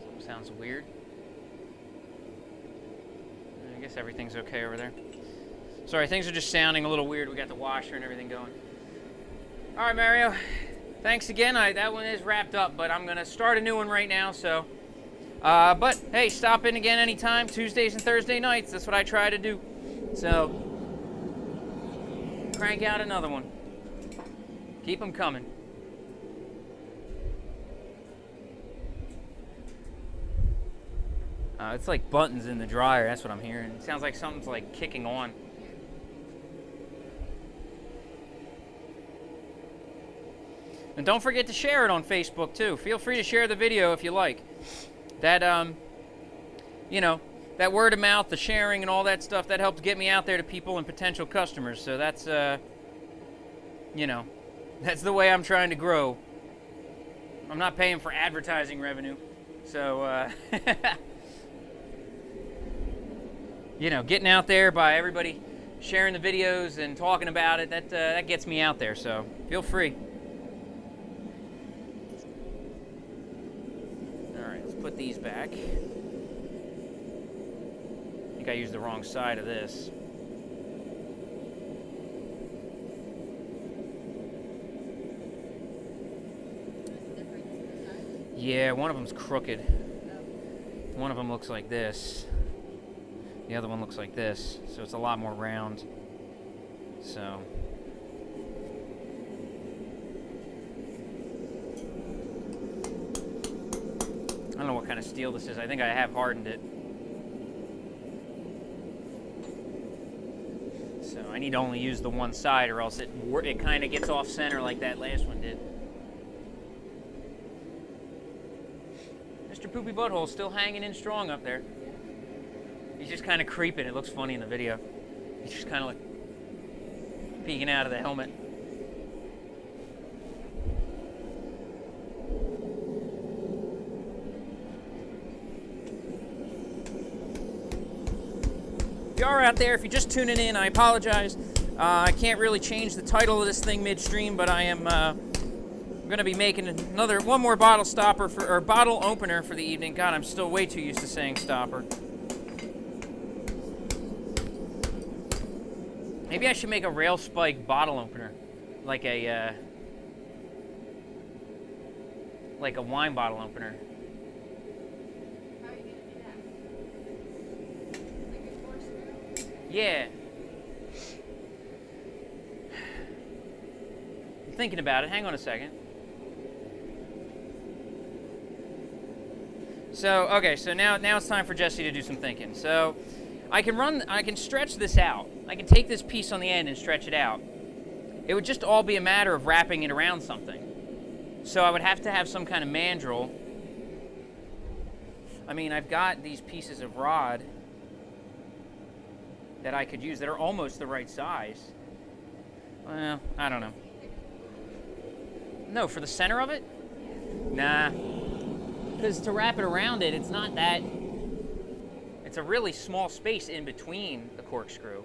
Something sounds weird. I guess everything's okay over there. Sorry, things are just sounding a little weird. We got the washer and everything going. All right, Mario. Thanks again. That one is wrapped up, but I'm going to start a new one right now. So, but hey, stop in again anytime. Tuesdays and Thursday nights. That's what I try to do. So, crank out another one. Keep them coming. It's like buttons in the dryer. That's what I'm hearing. It sounds like something's like kicking on. And don't forget to share it on Facebook too. Feel free to share the video if you like. That that word of mouth, the sharing and all that stuff, that helps get me out there to people and potential customers. So that's that's the way I'm trying to grow. I'm not paying for advertising revenue. So getting out there by everybody sharing the videos and talking about it, that gets me out there. So feel free. Put these back. I think I used the wrong side of this. Yeah, one of them's crooked. One of them looks like this. The other one looks like this. So it's a lot more round. So I don't know what kind of steel this is. I think I have hardened it. So I need to only use the one side, or else it kind of gets off center like that last one did. Mr. Poopy Butthole still hanging in strong up there. He's just kind of creeping. It looks funny in the video. He's just kind of like peeking out of the helmet. If you are out there, if you're just tuning in, I apologize. I can't really change the title of this thing midstream, but I am going to be making one more bottle stopper or bottle opener for the evening. God, I'm still way too used to saying stopper. Maybe I should make a rail spike bottle opener, like a wine bottle opener. How are you going to do that? Like a corkscrew? Yeah. I'm thinking about it. Hang on a second. So, okay, so now it's time for Jesse to do some thinking. So, I can stretch this out. I can take this piece on the end and stretch it out. It would just all be a matter of wrapping it around something. So I would have to have some kind of mandrel. I mean, I've got these pieces of rod that I could use that are almost the right size. Well, I don't know. No, for the center of it? Nah. Because to wrap it around it, it's not that... It's a really small space in between the corkscrew.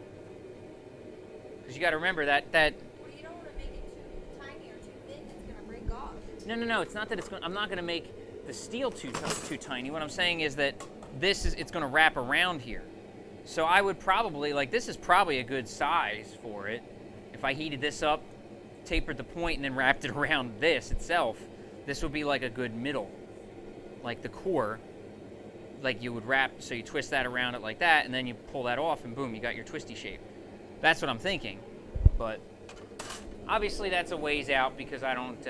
Because you got to remember that... Well, you don't want to make it too tiny or too thin. It's going to break off. No. It's not that it's going... I'm not going to make the steel too tiny. What I'm saying is that it's going to wrap around here. So I would probably... this is probably a good size for it. If I heated this up, tapered the point, and then wrapped it around this itself, this would be like a good middle. Like the core, like you would wrap, so you twist that around it like that, and then you pull that off, and boom, you got your twisty shape. That's what I'm thinking. But obviously that's a ways out because I don't,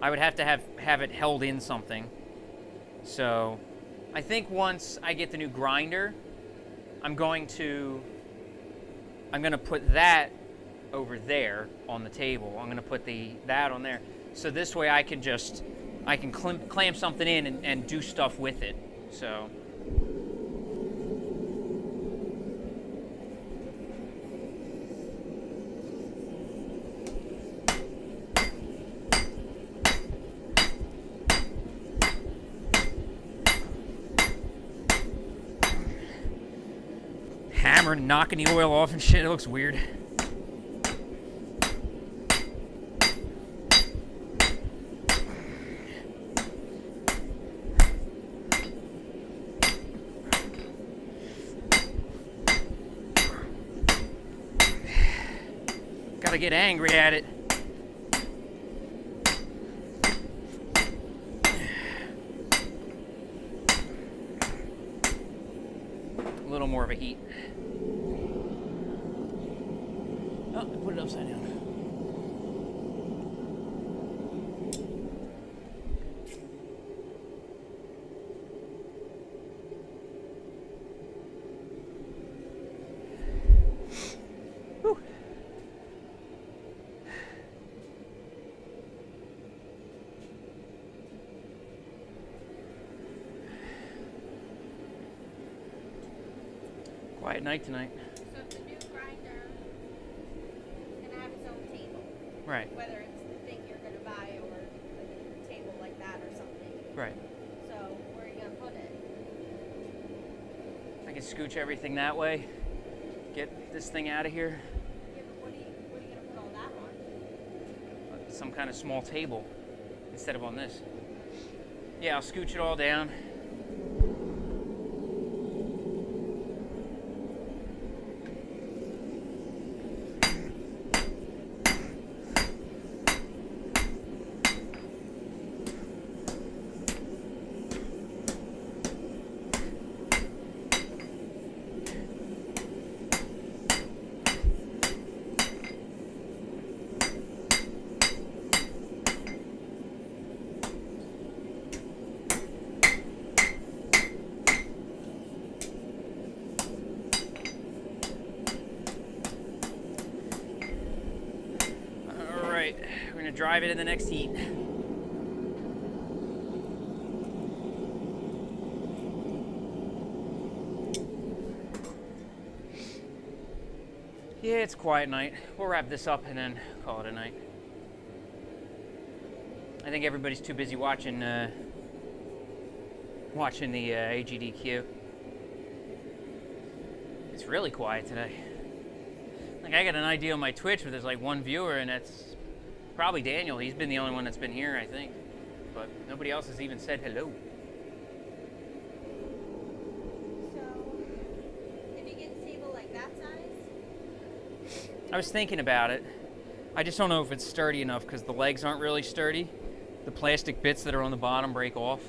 I would have to have it held in something. So I think once I get the new grinder, I'm going to put that over there on the table. I'm going to put that on there. So this way I can clamp something in and do stuff with it. So. Hammer and knocking the oil off and shit, it looks weird. Gotta get angry at it. A little more of a heat. Oh, I put it upside down. Whew. Quiet night tonight. So the new grinder can have its own table. Right. Whether it's the thing you're going to buy or a table like that or something. Right. So where are you going to put it? I can scooch everything that way. Get this thing out of here. Yeah, but what are you going to put all that on? Some kind of small table instead of on this. Yeah, I'll scooch it all down. We're gonna drive it in the next heat. Yeah, it's a quiet night. We'll wrap this up and then call it a night. I think everybody's too busy watching the AGDQ. It's really quiet today. Like, I got an idea on my Twitch where there's like one viewer, and that's probably Daniel. He's been the only one that's been here, I think. But nobody else has even said hello. So, if you get a table like that size? I was thinking about it. I just don't know if it's sturdy enough because the legs aren't really sturdy. The plastic bits that are on the bottom break off.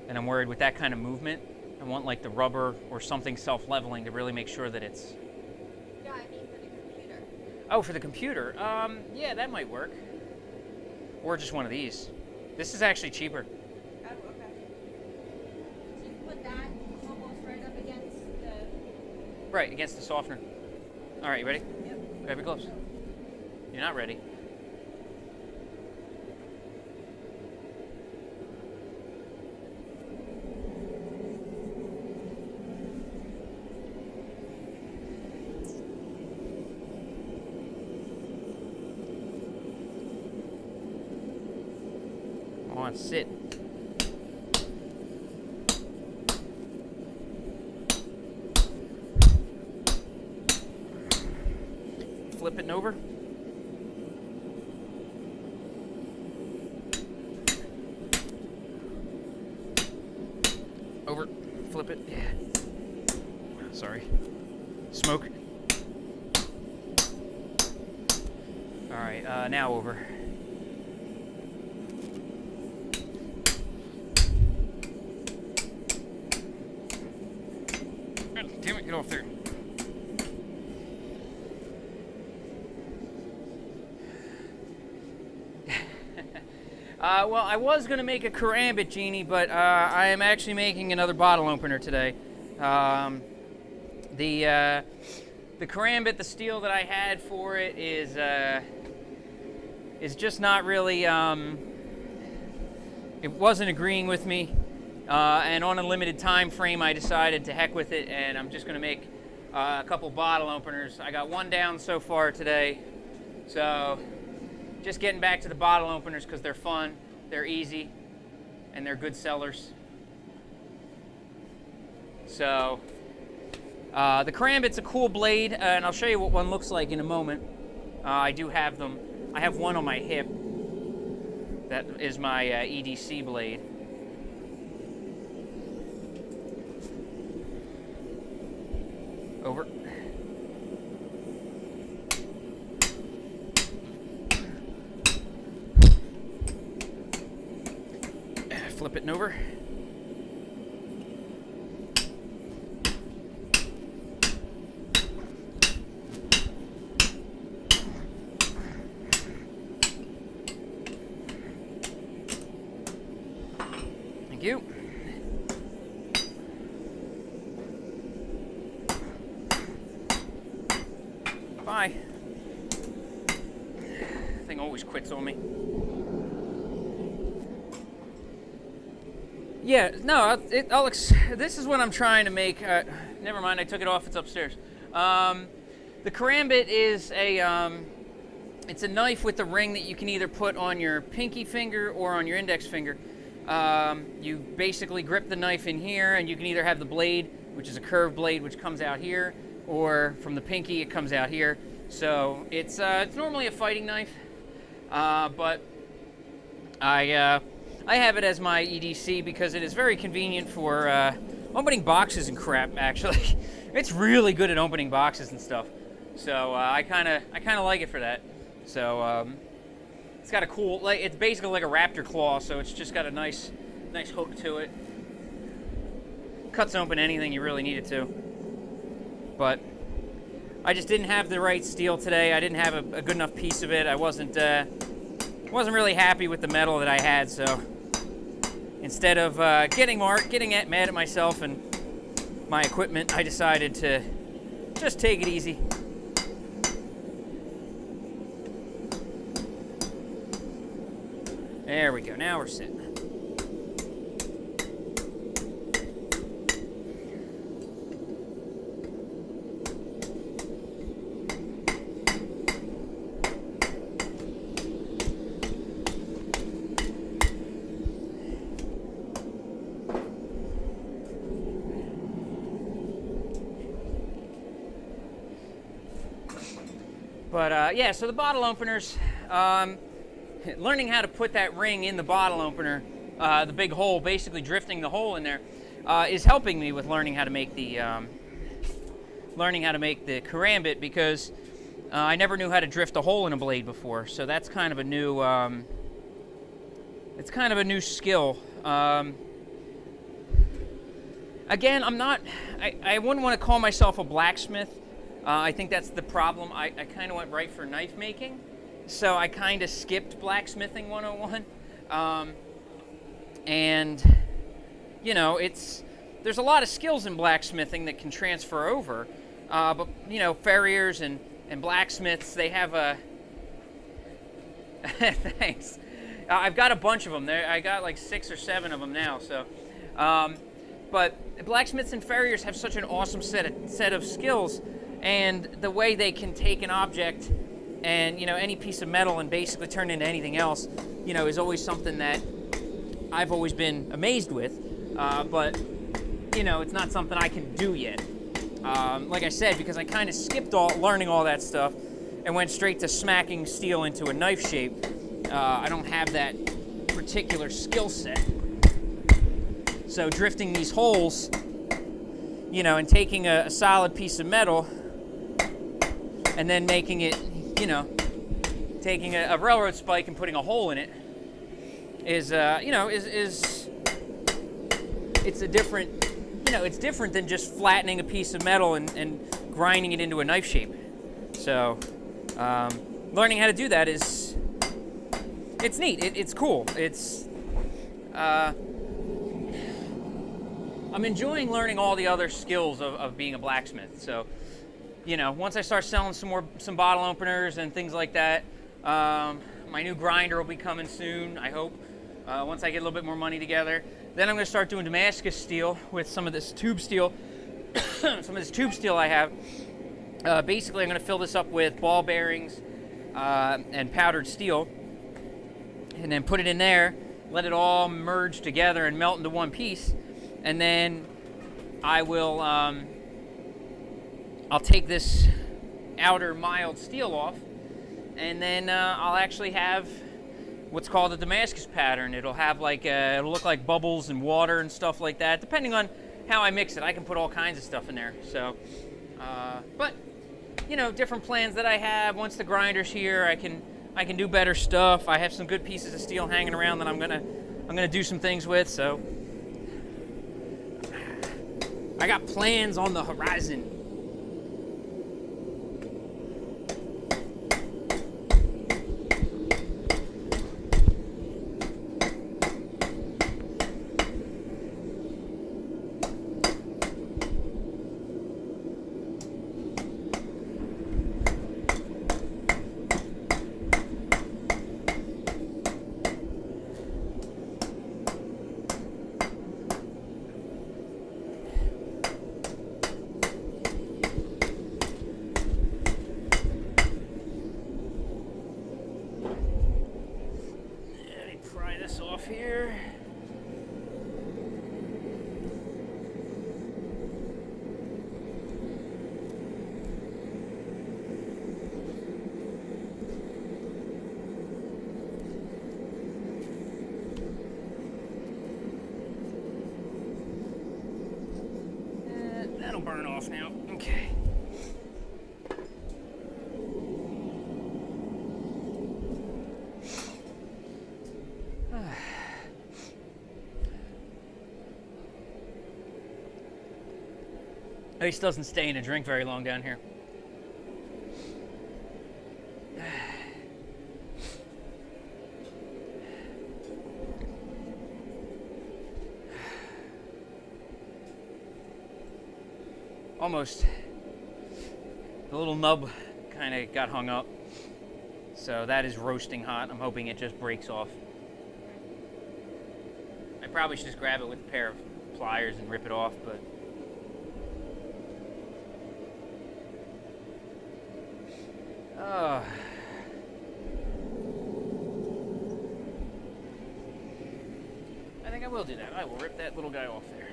And I'm worried with that kind of movement, I want like the rubber or something self-leveling to really make sure that it's... No, I mean for the computer. Oh, for the computer? Yeah, that might work. Or just one of these. This is actually cheaper. Oh, okay. So you put that almost right up against the... Right, against the softener. All right, you ready? Yep. Grab your gloves. You're not ready. Come on, sit. Flip it over. Over. Flip it. Yeah. Sorry. Smoke. All right, now over. Damn it, get off there. Well, I was going to make a karambit genie, but I am actually making another bottle opener today. The karambit, the steel that I had for it is just not really, it wasn't agreeing with me. And on a limited time frame, I decided to heck with it, and I'm just going to make a couple bottle openers. I got one down so far today, so just getting back to the bottle openers because they're fun, they're easy, and they're good sellers. So the karambit's a cool blade, and I'll show you what one looks like in a moment. I do have them. I have one on my hip. That is my EDC blade. Over. Flip it and over. Thank you. Bye. Thing always quits on me. Yeah, no, this is what I'm trying to make. Never mind, I took it off. It's upstairs. The karambit is it's a knife with a ring that you can either put on your pinky finger or on your index finger. You basically grip the knife in here, and you can either have the blade, which is a curved blade, which comes out here, or from the pinky, it comes out here. So it's normally a fighting knife, but I have it as my EDC because it is very convenient for opening boxes and crap. Actually, it's really good at opening boxes and stuff. So I kind of like it for that. So it's got a cool, like, it's basically like a raptor claw. So it's just got a nice hook to it. Cuts open anything you really need it to. But I just didn't have the right steel today. I didn't have a good enough piece of it. I wasn't really happy with the metal that I had. So instead of getting mad at myself and my equipment, I decided to just take it easy. There we go. Now we're sitting. But yeah, so the bottle openers, learning how to put that ring in the bottle opener, the big hole, basically drifting the hole in there, is helping me with learning how to make the karambit, because I never knew how to drift a hole in a blade before. So that's kind of a new it's kind of a new skill. Again, I wouldn't want to call myself a blacksmith. I think that's the problem. I kind of went right for knife making, so I kind of skipped blacksmithing 101. And you know, there's a lot of skills in blacksmithing that can transfer over, but you know, farriers and blacksmiths, they have a thanks. I've got a bunch of them there. I got like 6 or 7 of them now. So, but blacksmiths and farriers have such an awesome set of skills, and the way they can take an object and, you know, any piece of metal and basically turn it into anything else, you know, is always something that I've always been amazed with. But you know, it's not something I can do yet. Like I said, because I kind of skipped learning all that stuff and went straight to smacking steel into a knife shape. I don't have that particular skill set. So drifting these holes, you know, and taking a solid piece of metal and then making it, you know, taking a railroad spike and putting a hole in it is, you know, it's a different, you know, it's different than just flattening a piece of metal and grinding it into a knife shape. So learning how to do that it's neat. It's cool. I'm enjoying learning all the other skills of being a blacksmith. So, you know, once I start selling some bottle openers and things like that, my new grinder will be coming soon, I hope. Once I get a little bit more money together, then I'm going to start doing Damascus steel with some of this tube steel. I have. Basically, I'm going to fill this up with ball bearings and powdered steel, and then put it in there, let it all merge together and melt into one piece, and then I will I'll take this outer mild steel off, and then I'll actually have what's called a Damascus pattern. It'll have like it'll look like bubbles and water and stuff like that, depending on how I mix it. I can put all kinds of stuff in there. So, but you know, different plans that I have. Once the grinder's here, I can do better stuff. I have some good pieces of steel hanging around that I'm gonna do some things with. So, I got plans on the horizon. Off here. That'll burn off now. Okay. Ice doesn't stay in a drink very long down here. Almost. The little nub kind of got hung up. So that is roasting hot. I'm hoping it just breaks off. I probably should just grab it with a pair of pliers and rip it off, but I think I will do that. I will rip that little guy off there.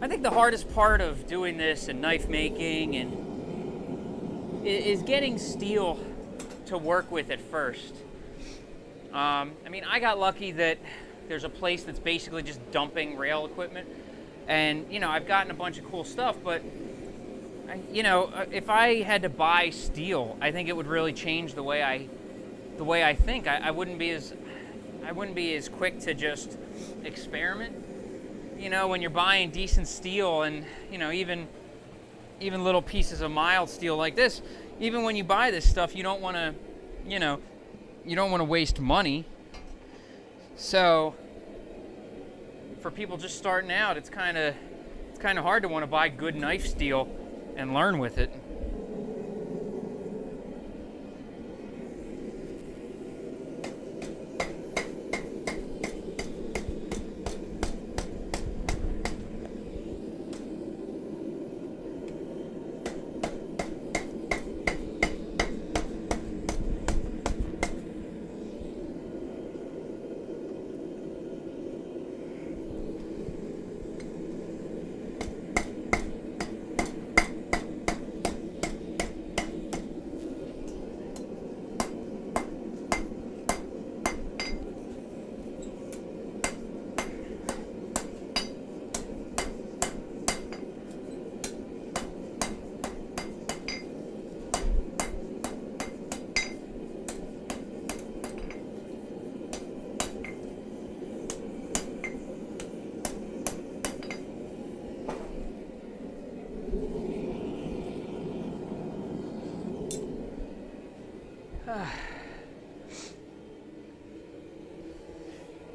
I think the hardest part of doing this and knife making is getting steel to work with at first. I mean, I got lucky that there's a place that's basically just dumping rail equipment, and I've gotten a bunch of cool stuff. But if I had to buy steel, I think it would really change the way I think. I wouldn't be as quick to just experiment. When you're buying decent steel, and even little pieces of mild steel like this, even when you buy this stuff, you don't want to waste money. So for people just starting out, it's kind of hard to want to buy good knife steel and learn with it.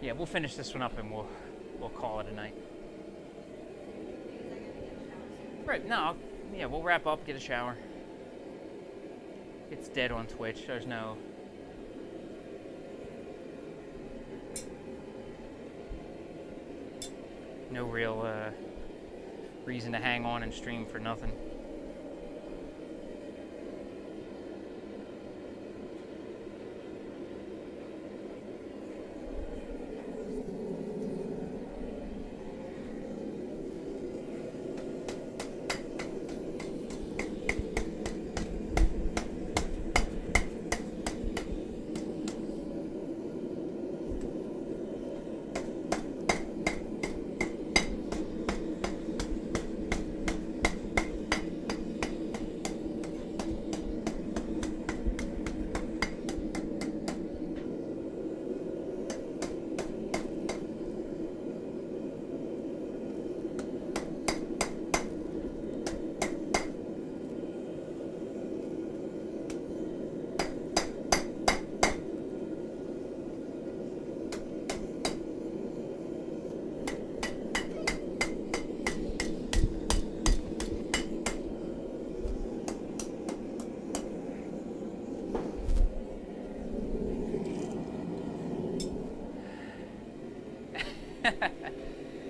Yeah, we'll finish this one up and we'll call it a night. Right, no, yeah, we'll wrap up, get a shower. It's dead on Twitch. There's no real reason to hang on and stream for nothing.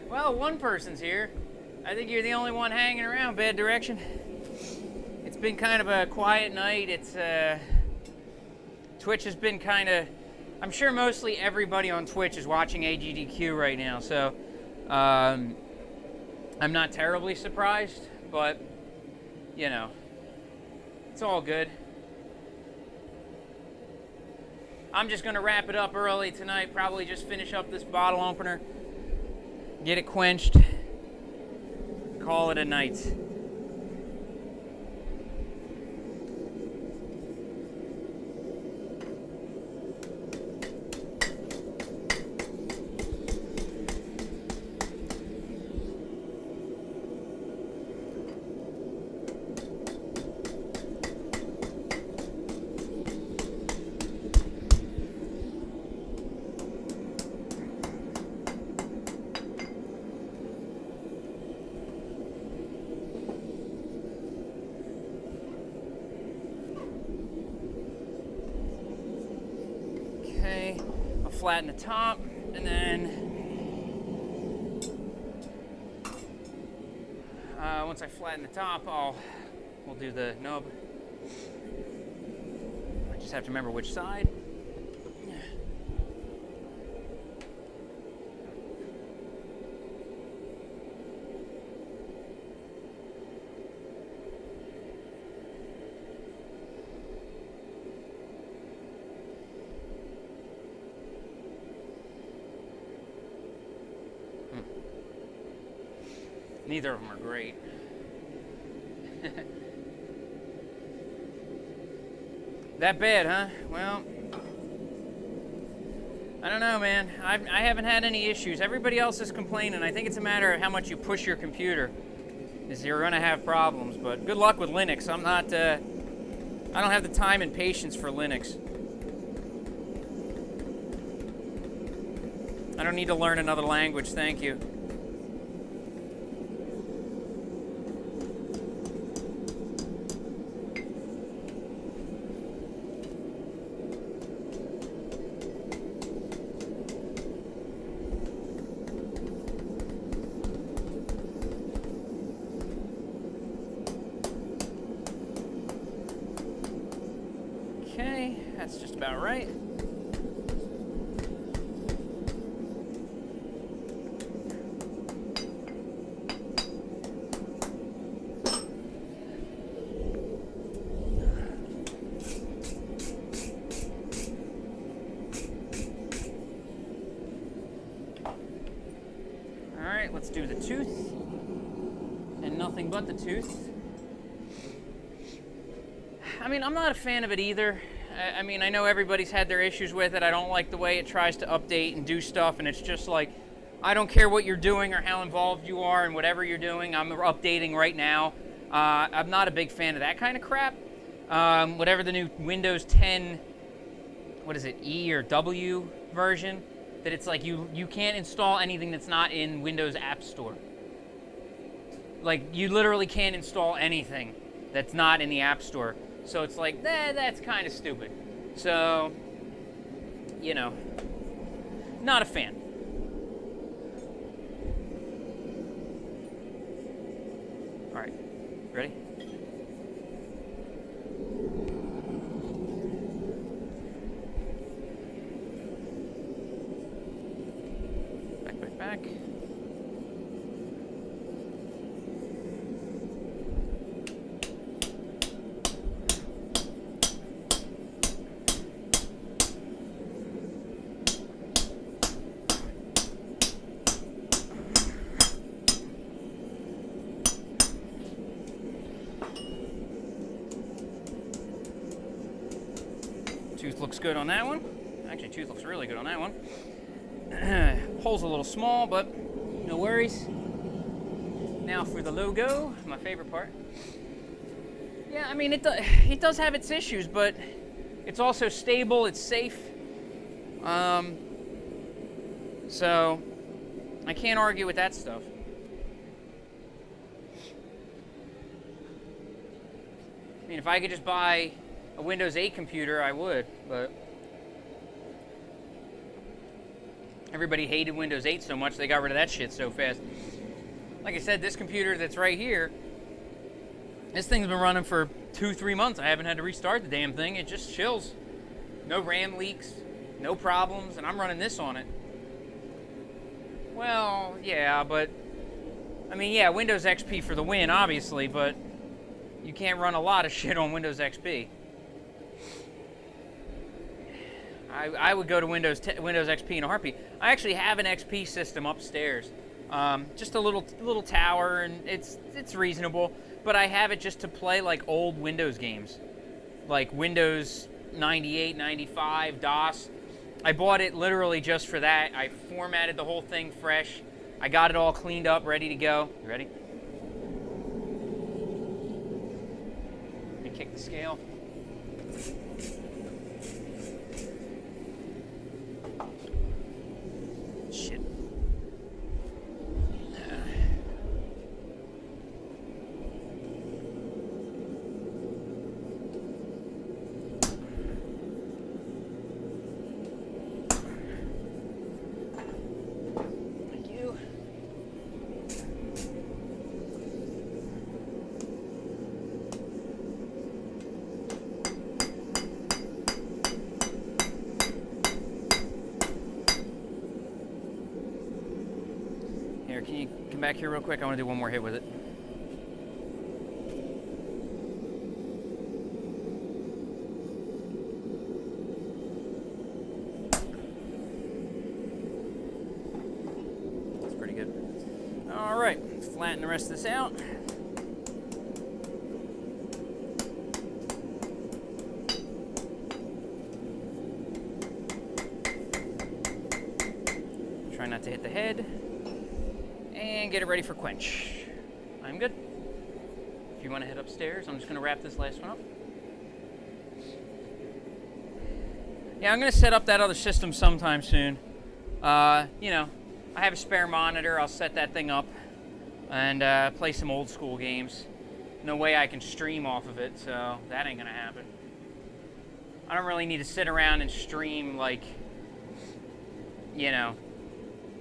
Well, one person's here. I think you're the only one hanging around, Bad Direction. It's been kind of a quiet night. Twitch has been kind of... I'm sure mostly everybody on Twitch is watching AGDQ right now, so I'm not terribly surprised, but, it's all good. I'm just going to wrap it up early tonight, probably just finish up this bottle opener, get it quenched, call it a night. I'll flatten the top, and then once I flatten the top, we'll do the nub. I just have to remember which side. Neither of them are great. That bad, huh? Well, I don't know, man. I haven't had any issues. Everybody else is complaining. I think it's a matter of how much you push your computer. Is you're gonna have problems. But good luck with Linux. I'm not. I don't have the time and patience for Linux. I don't need to learn another language. Thank you. Okay, that's just about right. All right, let's do the tooth and nothing but the tooth. I mean, I'm not a fan of it either. I mean, I know everybody's had their issues with it. I don't like the way it tries to update and do stuff, and it's just like, I don't care what you're doing or how involved you are in whatever you're doing. I'm updating right now. I'm not a big fan of that kind of crap. Whatever the new Windows 10, what is it, E or W version, that it's like you can't install anything that's not in Windows App Store. Like, you literally can't install anything that's not in the App Store. So it's like, that's kind of stupid. So, you know, not a fan. All right, ready? Back. Tooth looks good on that one. Actually, tooth looks really good on that one. Hole's a little small, but no worries. Now for the logo, my favorite part. Yeah, I mean, it does have its issues, but it's also stable, it's safe. So I can't argue with that stuff. I mean, if I could just buy a Windows 8 computer, I would, but everybody hated Windows 8 so much they got rid of that shit so fast. Like I said, this computer that's right here, this thing's been running for 2-3 months. I haven't had to restart the damn thing. It just chills. No RAM leaks, no problems, and I'm running this on it. Well, yeah, but I mean, yeah, Windows XP for the win, obviously, but you can't run a lot of shit on Windows XP. I would go to Windows XP in a heartbeat. I actually have an XP system upstairs, just a little tower, and it's reasonable. But I have it just to play like old Windows games, like Windows 98, 95, DOS. I bought it literally just for that. I formatted the whole thing fresh. I got it all cleaned up, ready to go. You ready? Let me kick the scale. Shit. Thank you. Here, can you come back here real quick? I want to do one more hit with it. That's pretty good. All right, flatten the rest of this out. Try not to hit the head. And get it ready for quench. I'm good. If you want to head upstairs, I'm just going to wrap this last one up. Yeah, I'm going to set up that other system sometime soon. You know, I have a spare monitor. I'll set that thing up and play some old school games. No way I can stream off of it, so that ain't going to happen. I don't really need to sit around and stream, like, you know,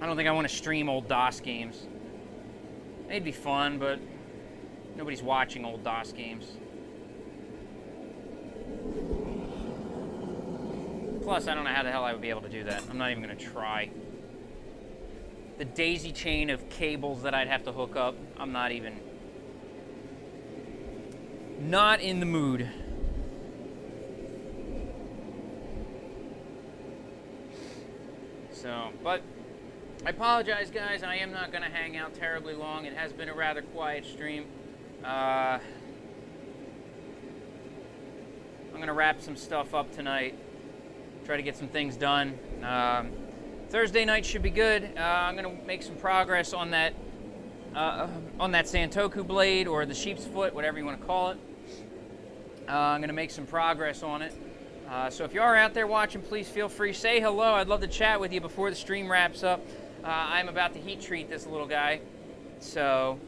I don't think I want to stream old DOS games. It'd be fun, but nobody's watching old DOS games. Plus, I don't know how the hell I would be able to do that. I'm not even going to try. The daisy chain of cables that I'd have to hook up, I'm not in the mood. So, but I apologize, guys. I am not going to hang out terribly long. It has been a rather quiet stream. I'm going to wrap some stuff up tonight. Try to get some things done. Thursday night should be good. I'm going to make some progress on that Santoku blade, or the sheep's foot, whatever you want to call it. I'm going to make some progress on it. So if you are out there watching, please feel free. Say hello. I'd love to chat with you before the stream wraps up. I'm about to heat treat this little guy. So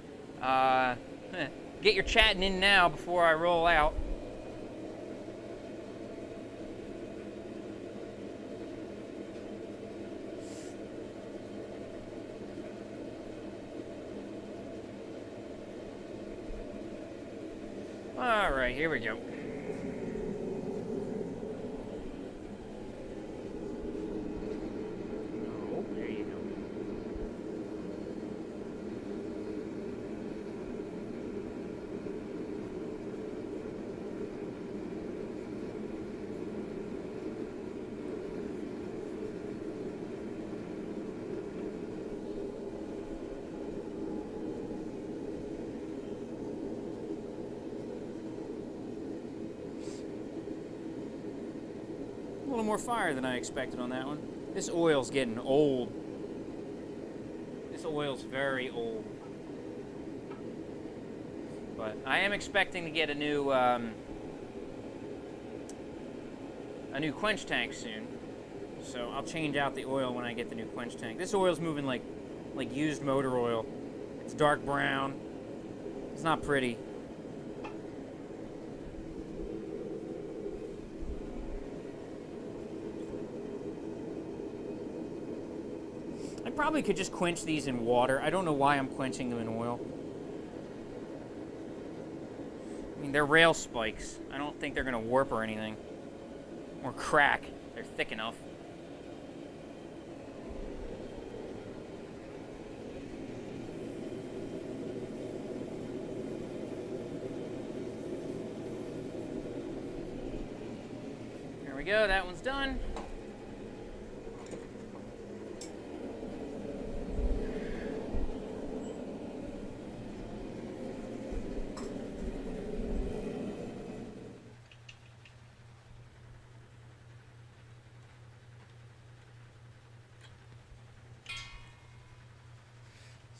get your chatting in now before I roll out. All right, here we go. Oh, there you go. A little more fire than I expected on that one. This oil's getting old. This oil's very old. But I am expecting to get a new quench tank soon. So I'll change out the oil when I get the new quench tank. This oil's moving like used motor oil. It's dark brown. It's not pretty. I probably could just quench these in water. I don't know why I'm quenching them in oil. I mean, they're rail spikes. I don't think they're going to warp or anything. Or crack. They're thick enough. There we go. That one's done.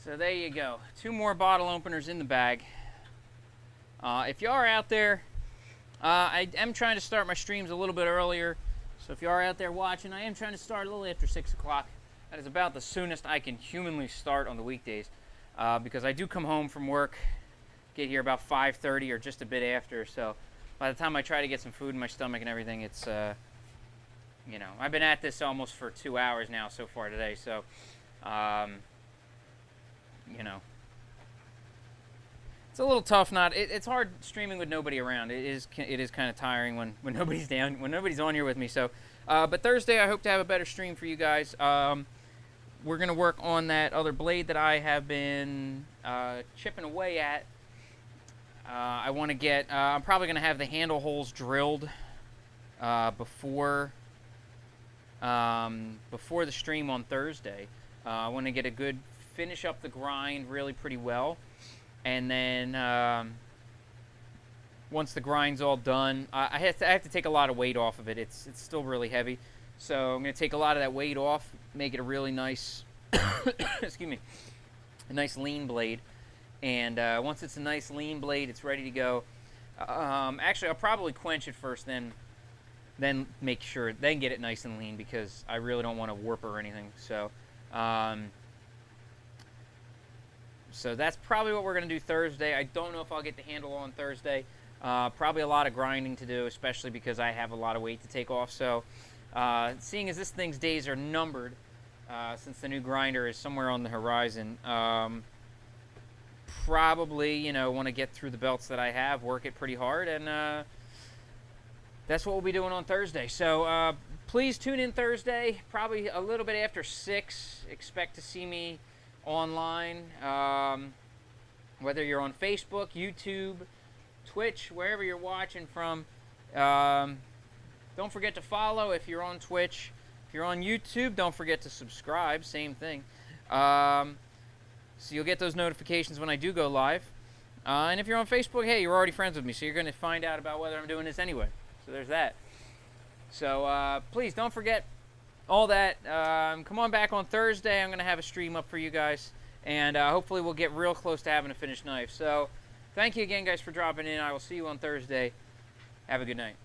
So there you go. 2 more bottle openers in the bag. If you are out there, I am trying to start my streams a little bit earlier. So if you are out there watching, I am trying to start a little after 6 o'clock. That is about the soonest I can humanly start on the weekdays. Because I do come home from work, get here about 5:30 or just a bit after. So by the time I try to get some food in my stomach and everything, it's, you know, I've been at this almost for 2 hours now so far today. So, you know, it's a little tough. It's hard streaming with nobody around. It is kind of tiring when nobody's nobody's on here with me. So, but Thursday I hope to have a better stream for you guys. We're gonna work on that other blade that I have been chipping away at. I want to get. I'm probably gonna have the handle holes drilled before the stream on Thursday. I want to get a good finish up the grind really pretty well, and then once the grind's all done, I have to take a lot of weight off of it. It's still really heavy, so I'm going to take a lot of that weight off, make it a really nice, excuse me, a nice lean blade. And once it's a nice lean blade, it's ready to go. Actually, I'll probably quench it first, then make sure, then get it nice and lean, because I really don't want to warp or anything. So, so that's probably what we're going to do Thursday. I don't know if I'll get the handle on Thursday. Probably a lot of grinding to do, especially because I have a lot of weight to take off. So, seeing as this thing's days are numbered, since the new grinder is somewhere on the horizon, probably, want to get through the belts that I have, work it pretty hard, and that's what we'll be doing on Thursday. So please tune in Thursday, probably a little bit after 6. Expect to see me online, whether you're on Facebook, YouTube, Twitch, wherever you're watching from. Don't forget to follow if you're on Twitch. If you're on YouTube, don't forget to subscribe. Same thing. So you'll get those notifications when I do go live. And if you're on Facebook, hey, you're already friends with me, so you're going to find out about whether I'm doing this anyway. So there's that. So please don't forget all that. Come on back on Thursday. I'm going to have a stream up for you guys. And hopefully we'll get real close to having a finished knife. So thank you again, guys, for dropping in. I will see you on Thursday. Have a good night.